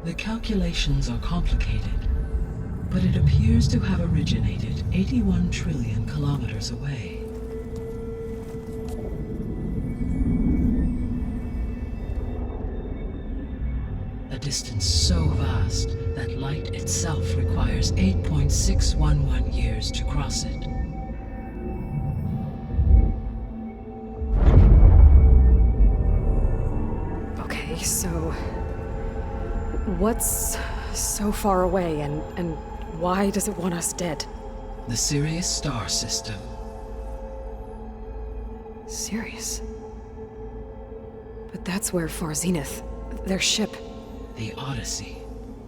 [SPEAKER 8] The calculations are complicated, but it appears to have originated 81 trillion kilometers away. A distance so vast that light itself requires 8.611 years to cross it.
[SPEAKER 2] Okay, so what's so far away and why does it want us dead?
[SPEAKER 8] The Sirius star system.
[SPEAKER 2] Sirius? But that's where Far Zenith, their ship...
[SPEAKER 8] The Odyssey.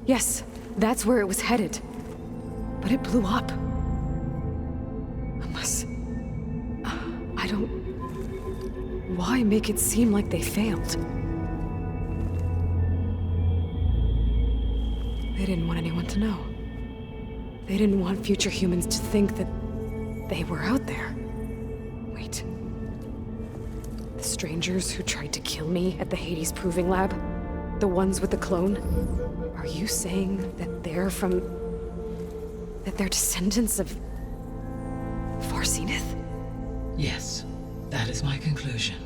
[SPEAKER 2] Yes, that's where it was headed. But it blew up. Unless... I don't... Why make it seem like they failed? They didn't want anyone to know. They didn't want future humans to think that they were out there. Wait. The strangers who tried to kill me at the Hades Proving Lab? The ones with the clone? Are you saying that they're from... that they're descendants of... Far Zenith?
[SPEAKER 8] Yes, that is my conclusion.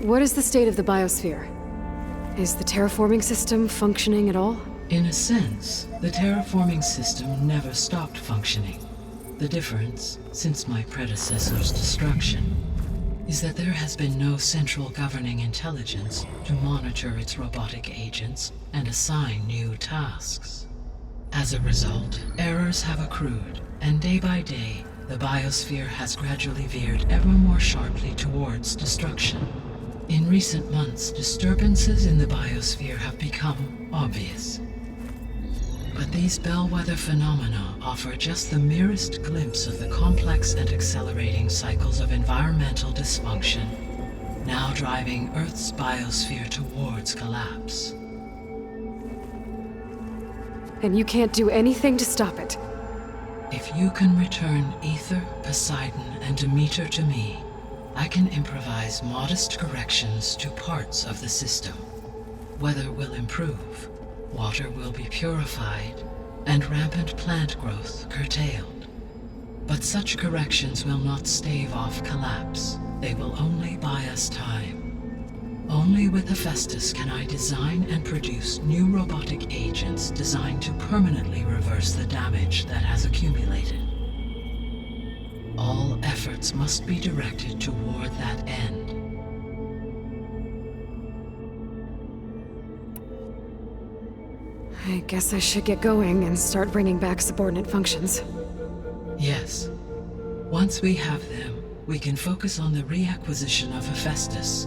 [SPEAKER 2] What is the state of the biosphere? Is the terraforming system functioning at all?
[SPEAKER 8] In a sense, the terraforming system never stopped functioning. The difference, since my predecessor's destruction, is that there has been no central governing intelligence to monitor its robotic agents and assign new tasks. As a result, errors have accrued, and day by day, the biosphere has gradually veered ever more sharply towards destruction. In recent months, disturbances in the biosphere have become obvious. But these bellwether phenomena offer just the merest glimpse of the complex and accelerating cycles of environmental dysfunction, now driving Earth's biosphere towards collapse.
[SPEAKER 2] And you can't do anything to stop it?
[SPEAKER 8] If you can return Aether, Poseidon, and Demeter to me, I can improvise modest corrections to parts of the system. Weather will improve, water will be purified, and rampant plant growth curtailed. But such corrections will not stave off collapse. They will only buy us time. Only with Hephaestus can I design and produce new robotic agents designed to permanently reverse the damage that has accumulated. All efforts must be directed toward that end.
[SPEAKER 2] I guess I should get going and start bringing back subordinate functions.
[SPEAKER 8] Yes. Once we have them, we can focus on the reacquisition of Hephaestus.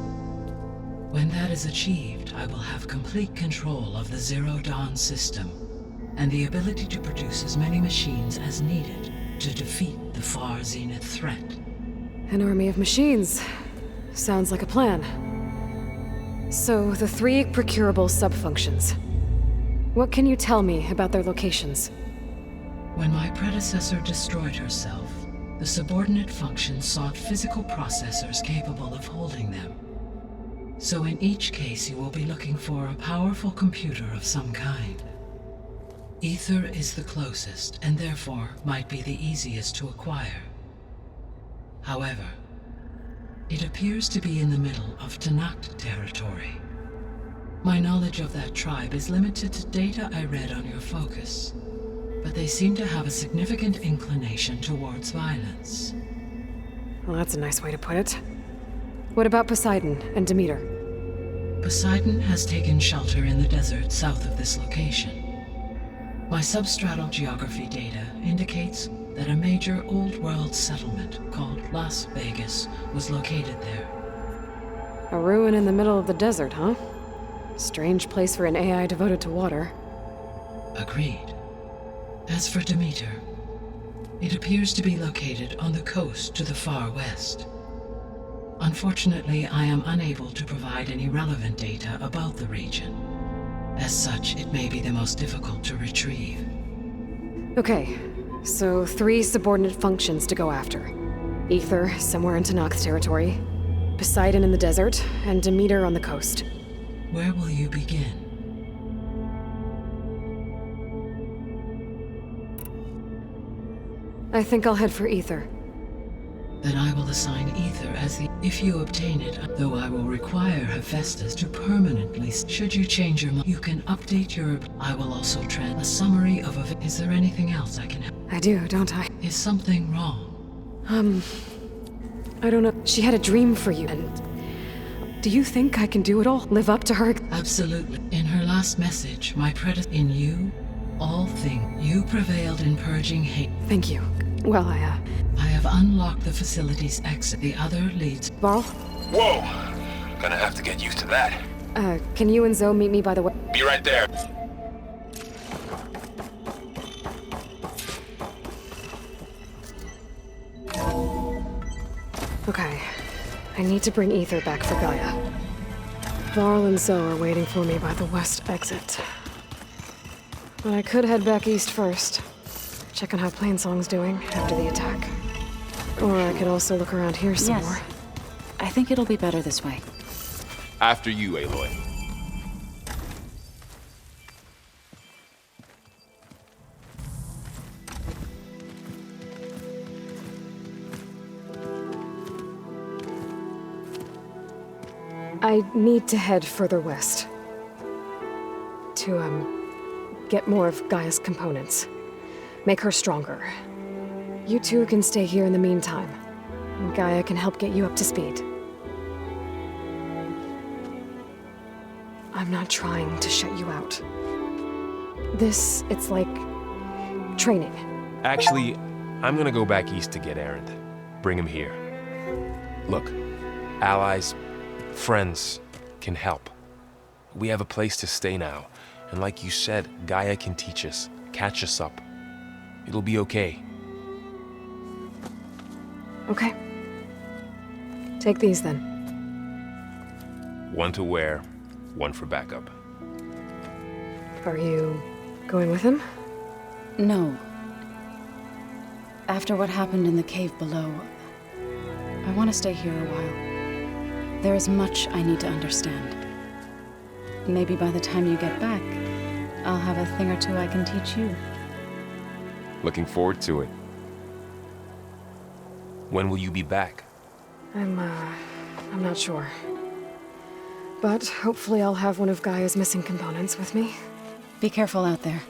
[SPEAKER 8] When that is achieved, I will have complete control of the Zero Dawn system, and the ability to produce as many machines as needed to defeat the Far Zenith threat.
[SPEAKER 2] An army of machines. Sounds like a plan. So, the 3 procurable sub-functions. What can you tell me about their locations?
[SPEAKER 8] When my predecessor destroyed herself, the subordinate functions sought physical processors capable of holding them. So in each case you will be looking for a powerful computer of some kind. Aether is the closest, and therefore might be the easiest to acquire. However, it appears to be in the middle of Tenakth territory. My knowledge of that tribe is limited to data I read on your focus, but they seem to have a significant inclination towards violence.
[SPEAKER 2] Well, that's a nice way to put it. What about Poseidon and Demeter?
[SPEAKER 8] Poseidon has taken shelter in the desert south of this location. My substratal geography data indicates that a major old-world settlement called Las Vegas was located there.
[SPEAKER 2] A ruin in the middle of the desert, huh? Strange place for an AI devoted to water.
[SPEAKER 8] Agreed. As for Demeter, it appears to be located on the coast to the far west. Unfortunately, I am unable to provide any relevant data about the region. As such, it may be the most difficult to retrieve.
[SPEAKER 2] Okay, so 3 subordinate functions to go after. Aether, somewhere in Tenakth territory, Poseidon in the desert, and Demeter on the coast.
[SPEAKER 8] Where will you begin?
[SPEAKER 2] I think I'll head for Aether.
[SPEAKER 8] Then I will assign Aether as the... If you obtain it, though I will require Hephaestus to permanently... Should you change your mind, you can update your... I will also a summary of a... Is there anything else I can help?
[SPEAKER 2] I do, don't I?
[SPEAKER 8] Is something wrong?
[SPEAKER 2] I don't know. She had a dream for you, and do you think I can do it all? Live up to her?
[SPEAKER 8] Absolutely. In her last message, my predecessor, in you, all things, you prevailed in purging hate.
[SPEAKER 2] Thank you. Well, I
[SPEAKER 8] have unlocked the facility's exit. The other leads.
[SPEAKER 2] Varl?
[SPEAKER 5] Whoa! Gonna have to get used to that.
[SPEAKER 2] Can you and Zoe meet me by the way?
[SPEAKER 5] Be right there.
[SPEAKER 2] Okay. I need to bring Ether back for Gaia. Varl and Zoe are waiting for me by the west exit. But I could head back east first. Check on how Plainsong's doing after the attack. Or I could also look around here some more.
[SPEAKER 3] I think it'll be better this way.
[SPEAKER 4] After you, Aloy.
[SPEAKER 2] I need to head further west. To, get more of Gaia's components. Make her stronger. You two can stay here in the meantime. And Gaia can help get you up to speed. I'm not trying to shut you out. It's like training.
[SPEAKER 14] Actually, I'm gonna go back east to get Erend. Bring him here. Look, allies, friends can help. We have a place to stay now, and like you said, Gaia can teach us, catch us up. It'll be okay.
[SPEAKER 2] Okay. Take these then.
[SPEAKER 14] One to wear, one for backup.
[SPEAKER 2] Are you going with him?
[SPEAKER 3] No. After what happened in the cave below, I want to stay here a while. There is much I need to understand. Maybe by the time you get back, I'll have a thing or two I can teach you.
[SPEAKER 14] Looking forward to it. When will you be back?
[SPEAKER 2] I'm not sure. But hopefully I'll have one of Gaia's missing components with me.
[SPEAKER 3] Be careful out there.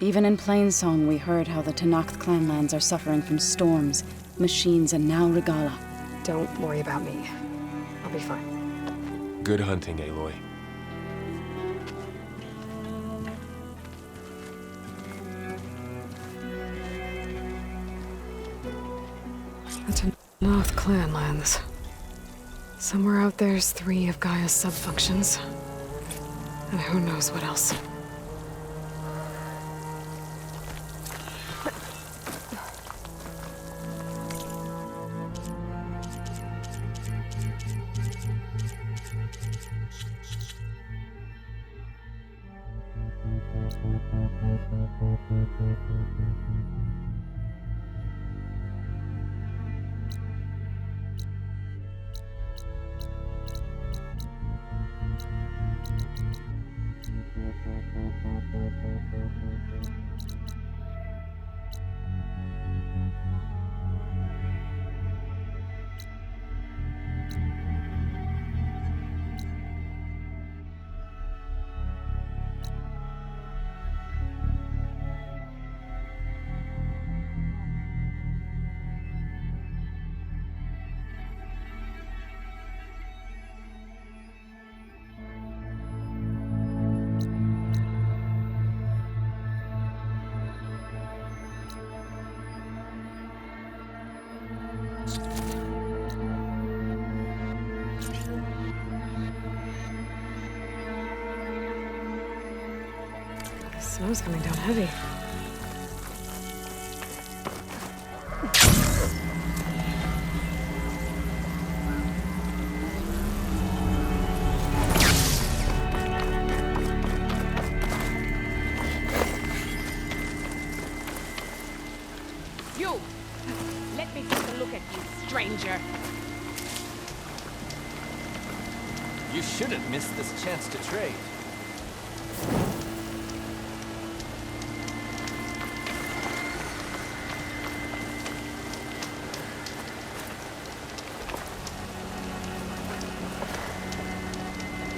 [SPEAKER 3] Even in Plainsong, we heard how the Tenakth clanlands are suffering from storms, machines, and now Regala.
[SPEAKER 2] Don't worry about me. I'll be fine.
[SPEAKER 14] Good hunting, Aloy.
[SPEAKER 2] The Tenakth clanlands. Somewhere out there's 3 of Gaia's sub-functions. And who knows what else. The snow's coming down heavy.
[SPEAKER 1] You! Let me take a look at you, stranger.
[SPEAKER 4] You shouldn't miss this chance to trade.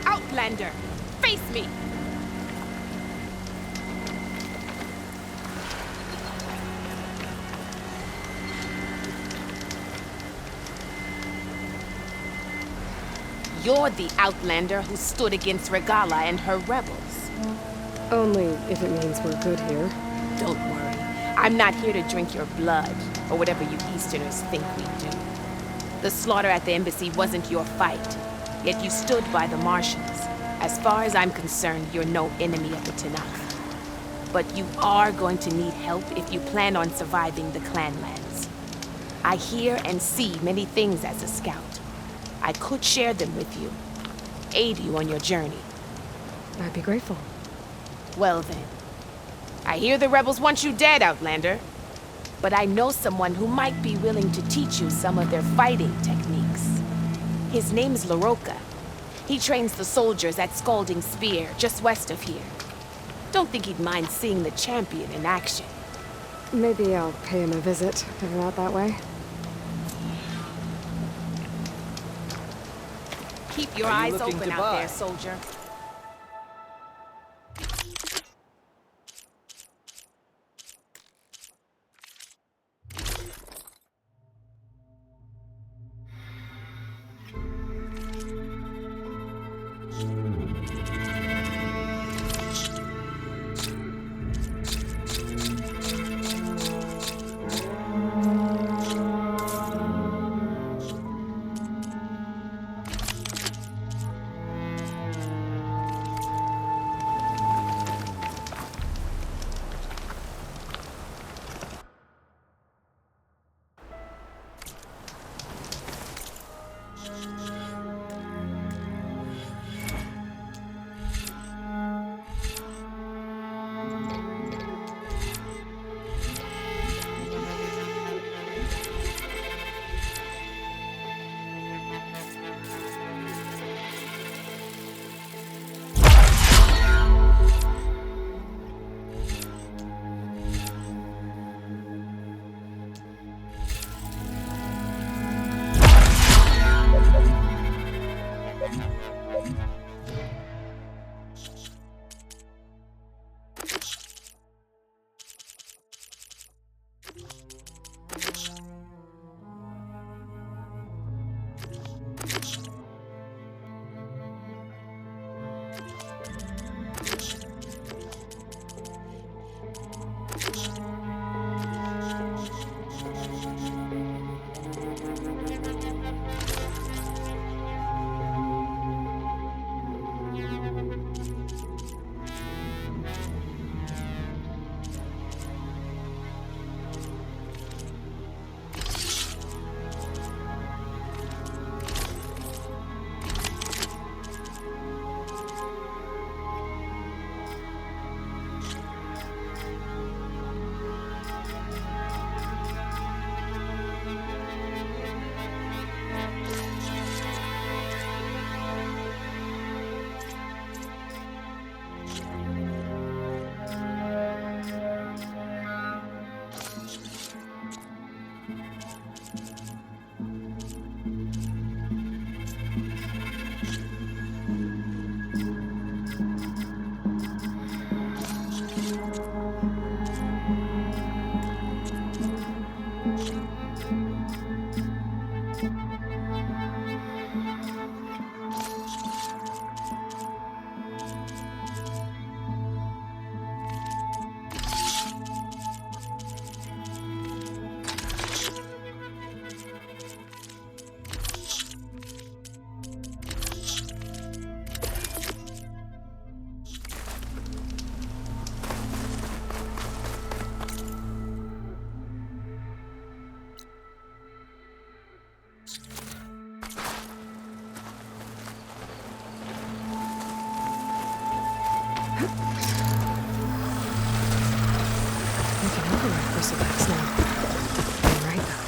[SPEAKER 1] Outlander! Face me!
[SPEAKER 15] You're the outlander who stood against Regala and her rebels.
[SPEAKER 2] Only if it means we're good here.
[SPEAKER 15] Don't worry. I'm not here to drink your blood, or whatever you Easterners think we do. The slaughter at the embassy wasn't your fight, yet you stood by the Martians. As far as I'm concerned, you're no enemy of the Tanakh. But you are going to need help if you plan on surviving the clanlands. I hear and see many things as a scout. I could share them with you, aid you on your journey.
[SPEAKER 2] I'd be grateful.
[SPEAKER 15] Well then. I hear the rebels want you dead, Outlander. But I know someone who might be willing to teach you some of their fighting techniques. His name's LaRocca. He trains the soldiers at Scalding Spear, just west of here. Don't think he'd mind seeing the champion in action.
[SPEAKER 2] Maybe I'll pay him a visit, if I'm out that way.
[SPEAKER 15] Keep your eyes open out there, soldier.
[SPEAKER 2] Bristleback's now. You're right, though.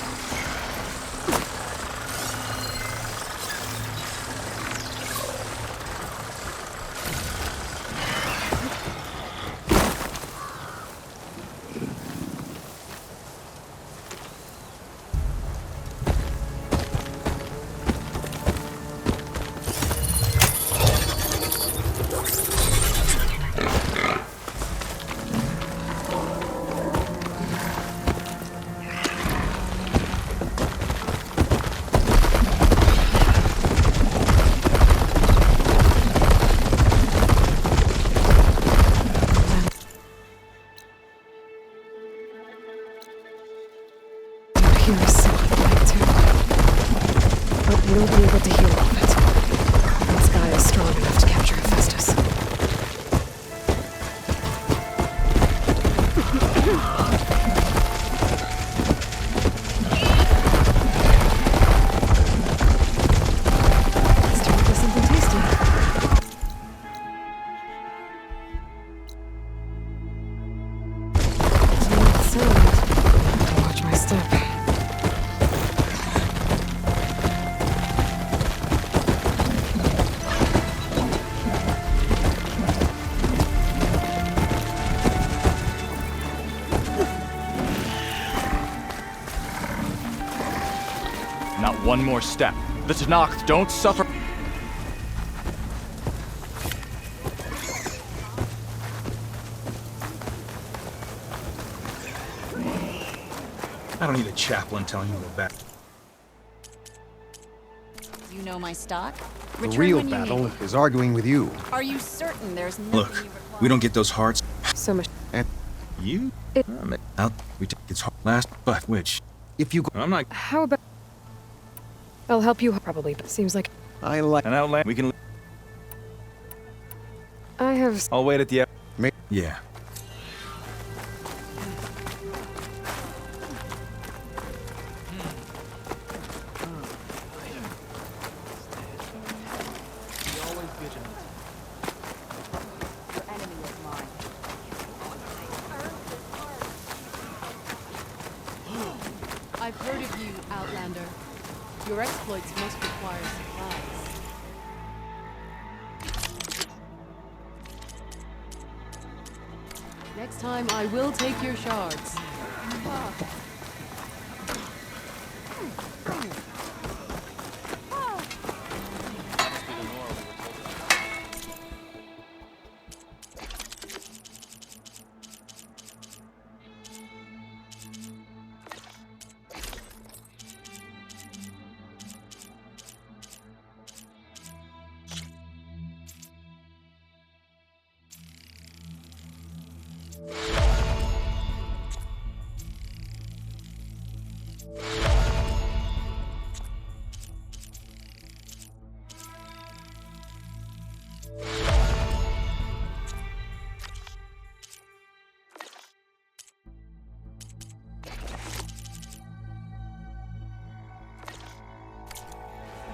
[SPEAKER 5] one more step. The Tanakh don't suffer.
[SPEAKER 16] I don't need a chaplain telling you about.
[SPEAKER 1] You know my stock?
[SPEAKER 17] The
[SPEAKER 1] Return
[SPEAKER 17] real
[SPEAKER 1] when you
[SPEAKER 17] battle
[SPEAKER 1] need.
[SPEAKER 17] is arguing with you.
[SPEAKER 1] Are you certain there's nothing
[SPEAKER 16] Look,
[SPEAKER 1] you require?
[SPEAKER 16] we don't get those hearts.
[SPEAKER 2] So much.
[SPEAKER 16] And you? Out. We take its last, but which?
[SPEAKER 17] If you go,
[SPEAKER 16] I'm not.
[SPEAKER 2] How about... I'll help you, probably, but it seems like...
[SPEAKER 17] I like.
[SPEAKER 16] An outland. We can.
[SPEAKER 2] I have...
[SPEAKER 16] I'll wait at the. Yeah.
[SPEAKER 1] I've heard of you, Outlander. Your exploits must require supplies. Next time, I will take your shards.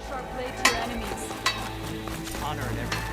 [SPEAKER 1] Sharp blade to your enemies.
[SPEAKER 5] Honor and everything.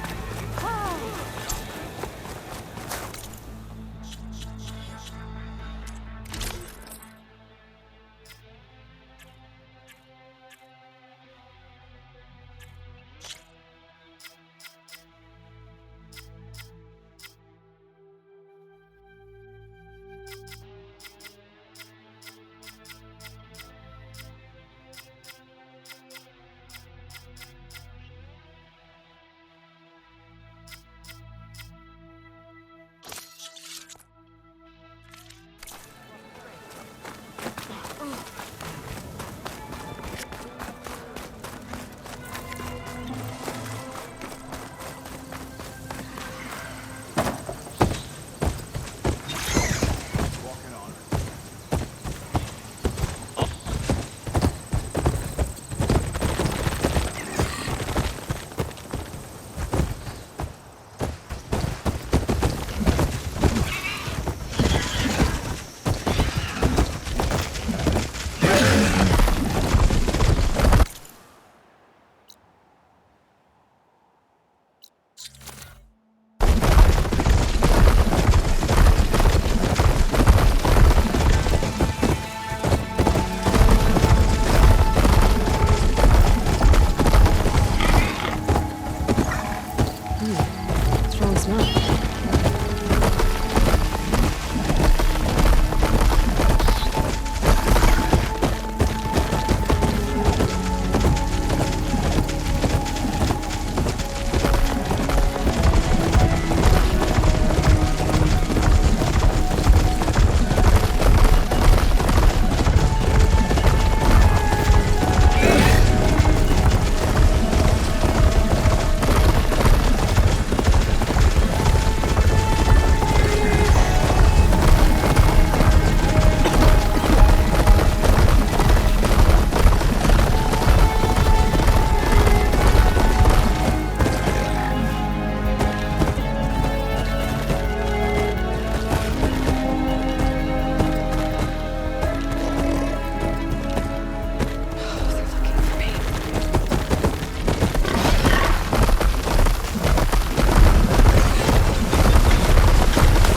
[SPEAKER 2] Strong smell.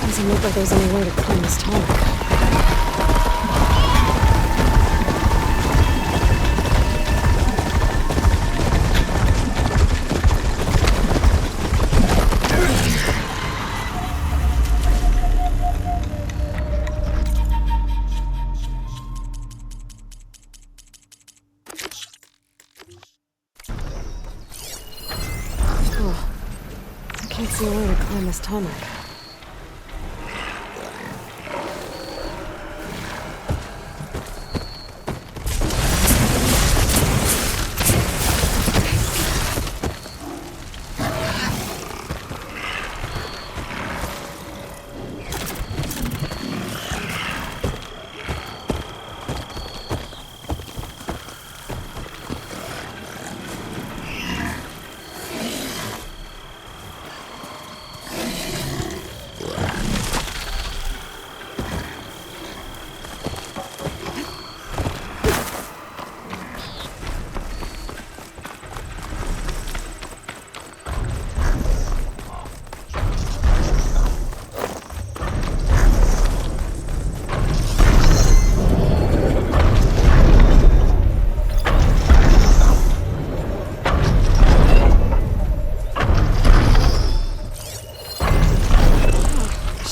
[SPEAKER 2] Doesn't look like there's any way to climb this tunnel. Can't see a way to climb this tarmac.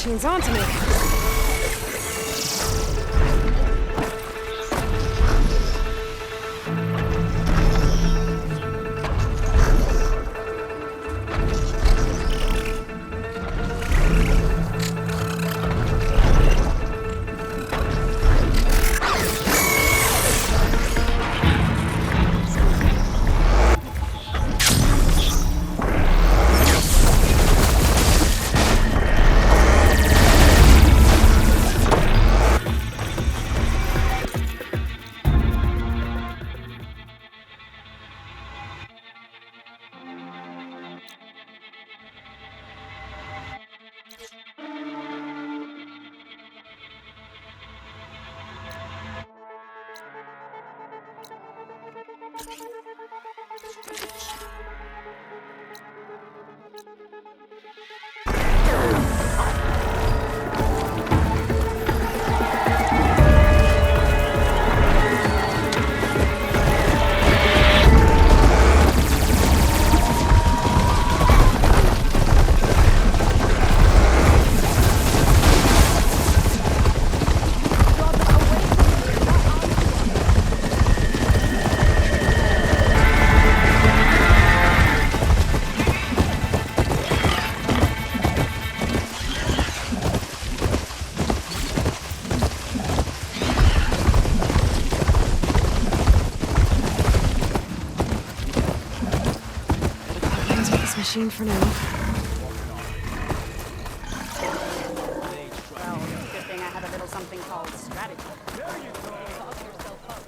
[SPEAKER 2] Machine's on to me. Machine for now.
[SPEAKER 10] Well, it's a good thing I have a little something called strategy. There you go. Talk yourself up.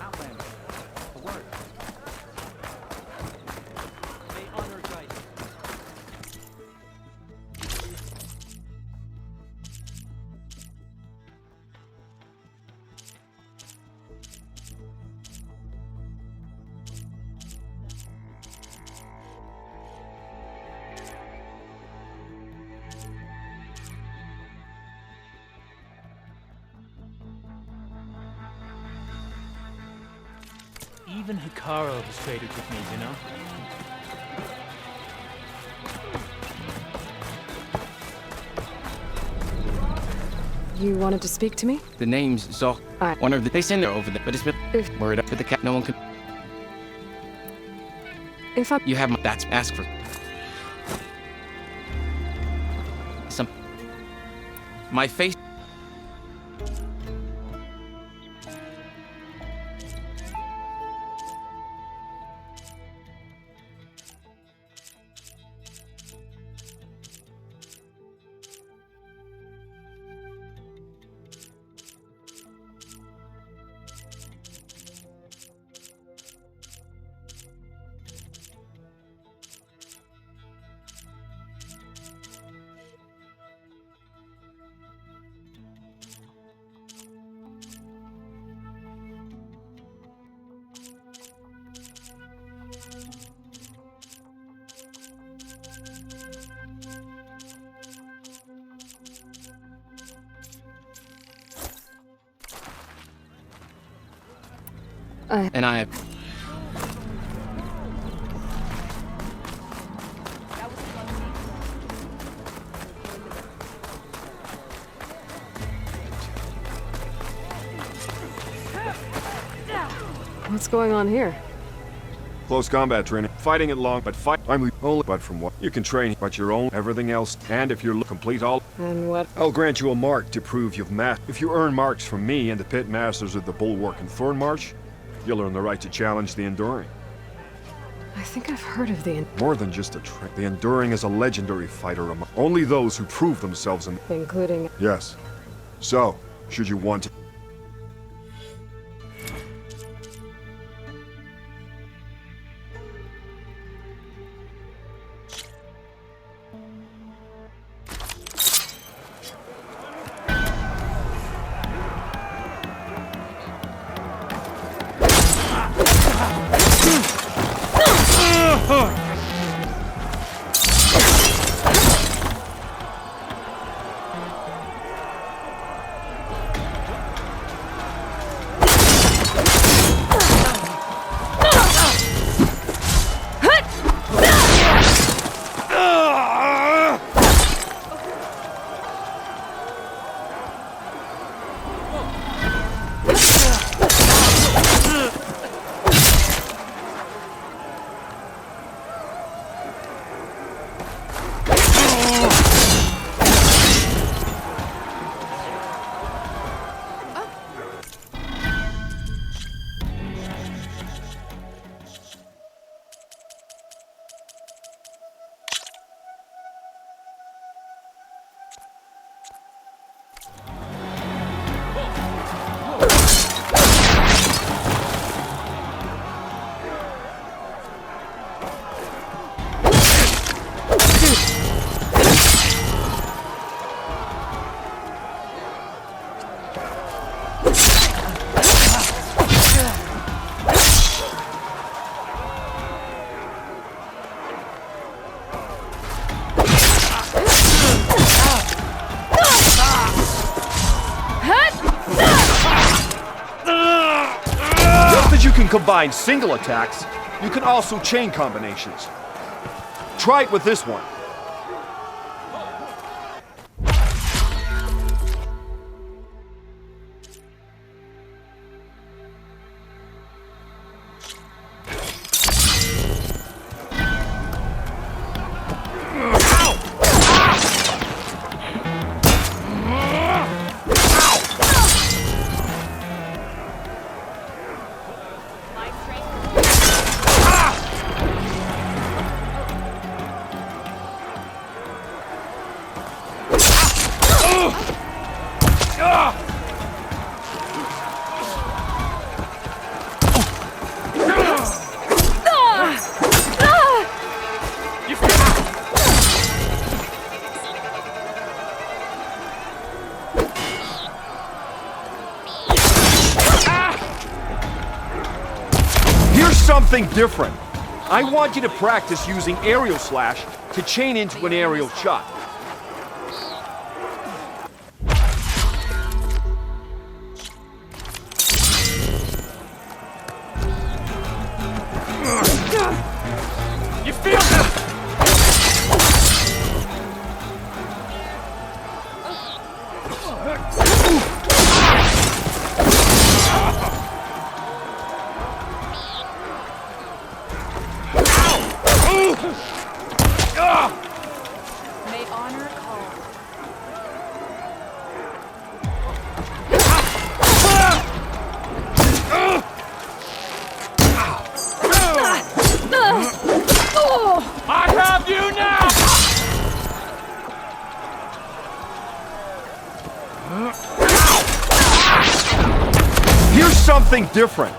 [SPEAKER 10] Outlander. A word. May honor guide you.
[SPEAKER 17] Even Hikaru has traded with me, you know?
[SPEAKER 2] You wanted to speak to me?
[SPEAKER 18] The name's Zok. One of the... They send her over there, but it's been... Word up with the cat. No one can...
[SPEAKER 2] If I...
[SPEAKER 18] You have my... That's... Ask for... Some... My face... And I...
[SPEAKER 2] What's going on here?
[SPEAKER 19] Close combat training. Fighting it long, but I'm only but from what you can train, but your own everything else. And if you're complete all,
[SPEAKER 2] And what?
[SPEAKER 19] I'll grant you a mark to prove you've mastered. If you earn marks from me and the pit masters of the Bulwark and Thornmarsh, you'll earn the right to challenge the Enduring.
[SPEAKER 2] I think I've heard of the...
[SPEAKER 19] More than just a trick. The Enduring is a legendary fighter among only those who prove themselves in...
[SPEAKER 2] Including...
[SPEAKER 19] Yes. So, should you want to... You can combine single attacks, you can also chain combinations. Try it with this one. Something different. I want you to practice using aerial slash to chain into an aerial shot. You feel that?
[SPEAKER 1] May honor call.
[SPEAKER 5] I have you now!
[SPEAKER 19] Here's something different.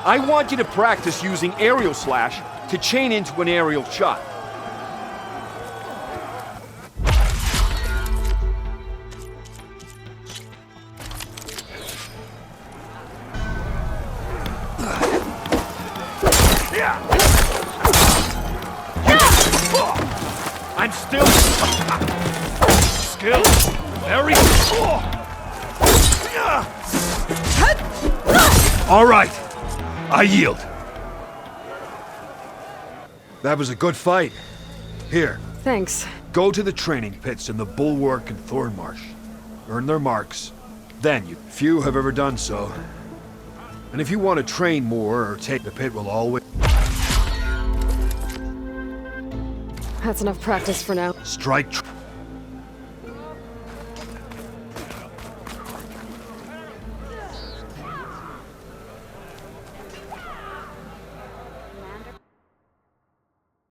[SPEAKER 19] I want you to practice using aerial slash to chain into an aerial shot. I'm still skilled. Very. All right, I yield. That was a good fight. Here.
[SPEAKER 2] Thanks.
[SPEAKER 19] Go to the training pits in the Bulwark and Thornmarsh. Earn their marks. Then you. Few have ever done so. And if you want to train more or take the pit will always...
[SPEAKER 10] That's enough practice for now.
[SPEAKER 19] Strike.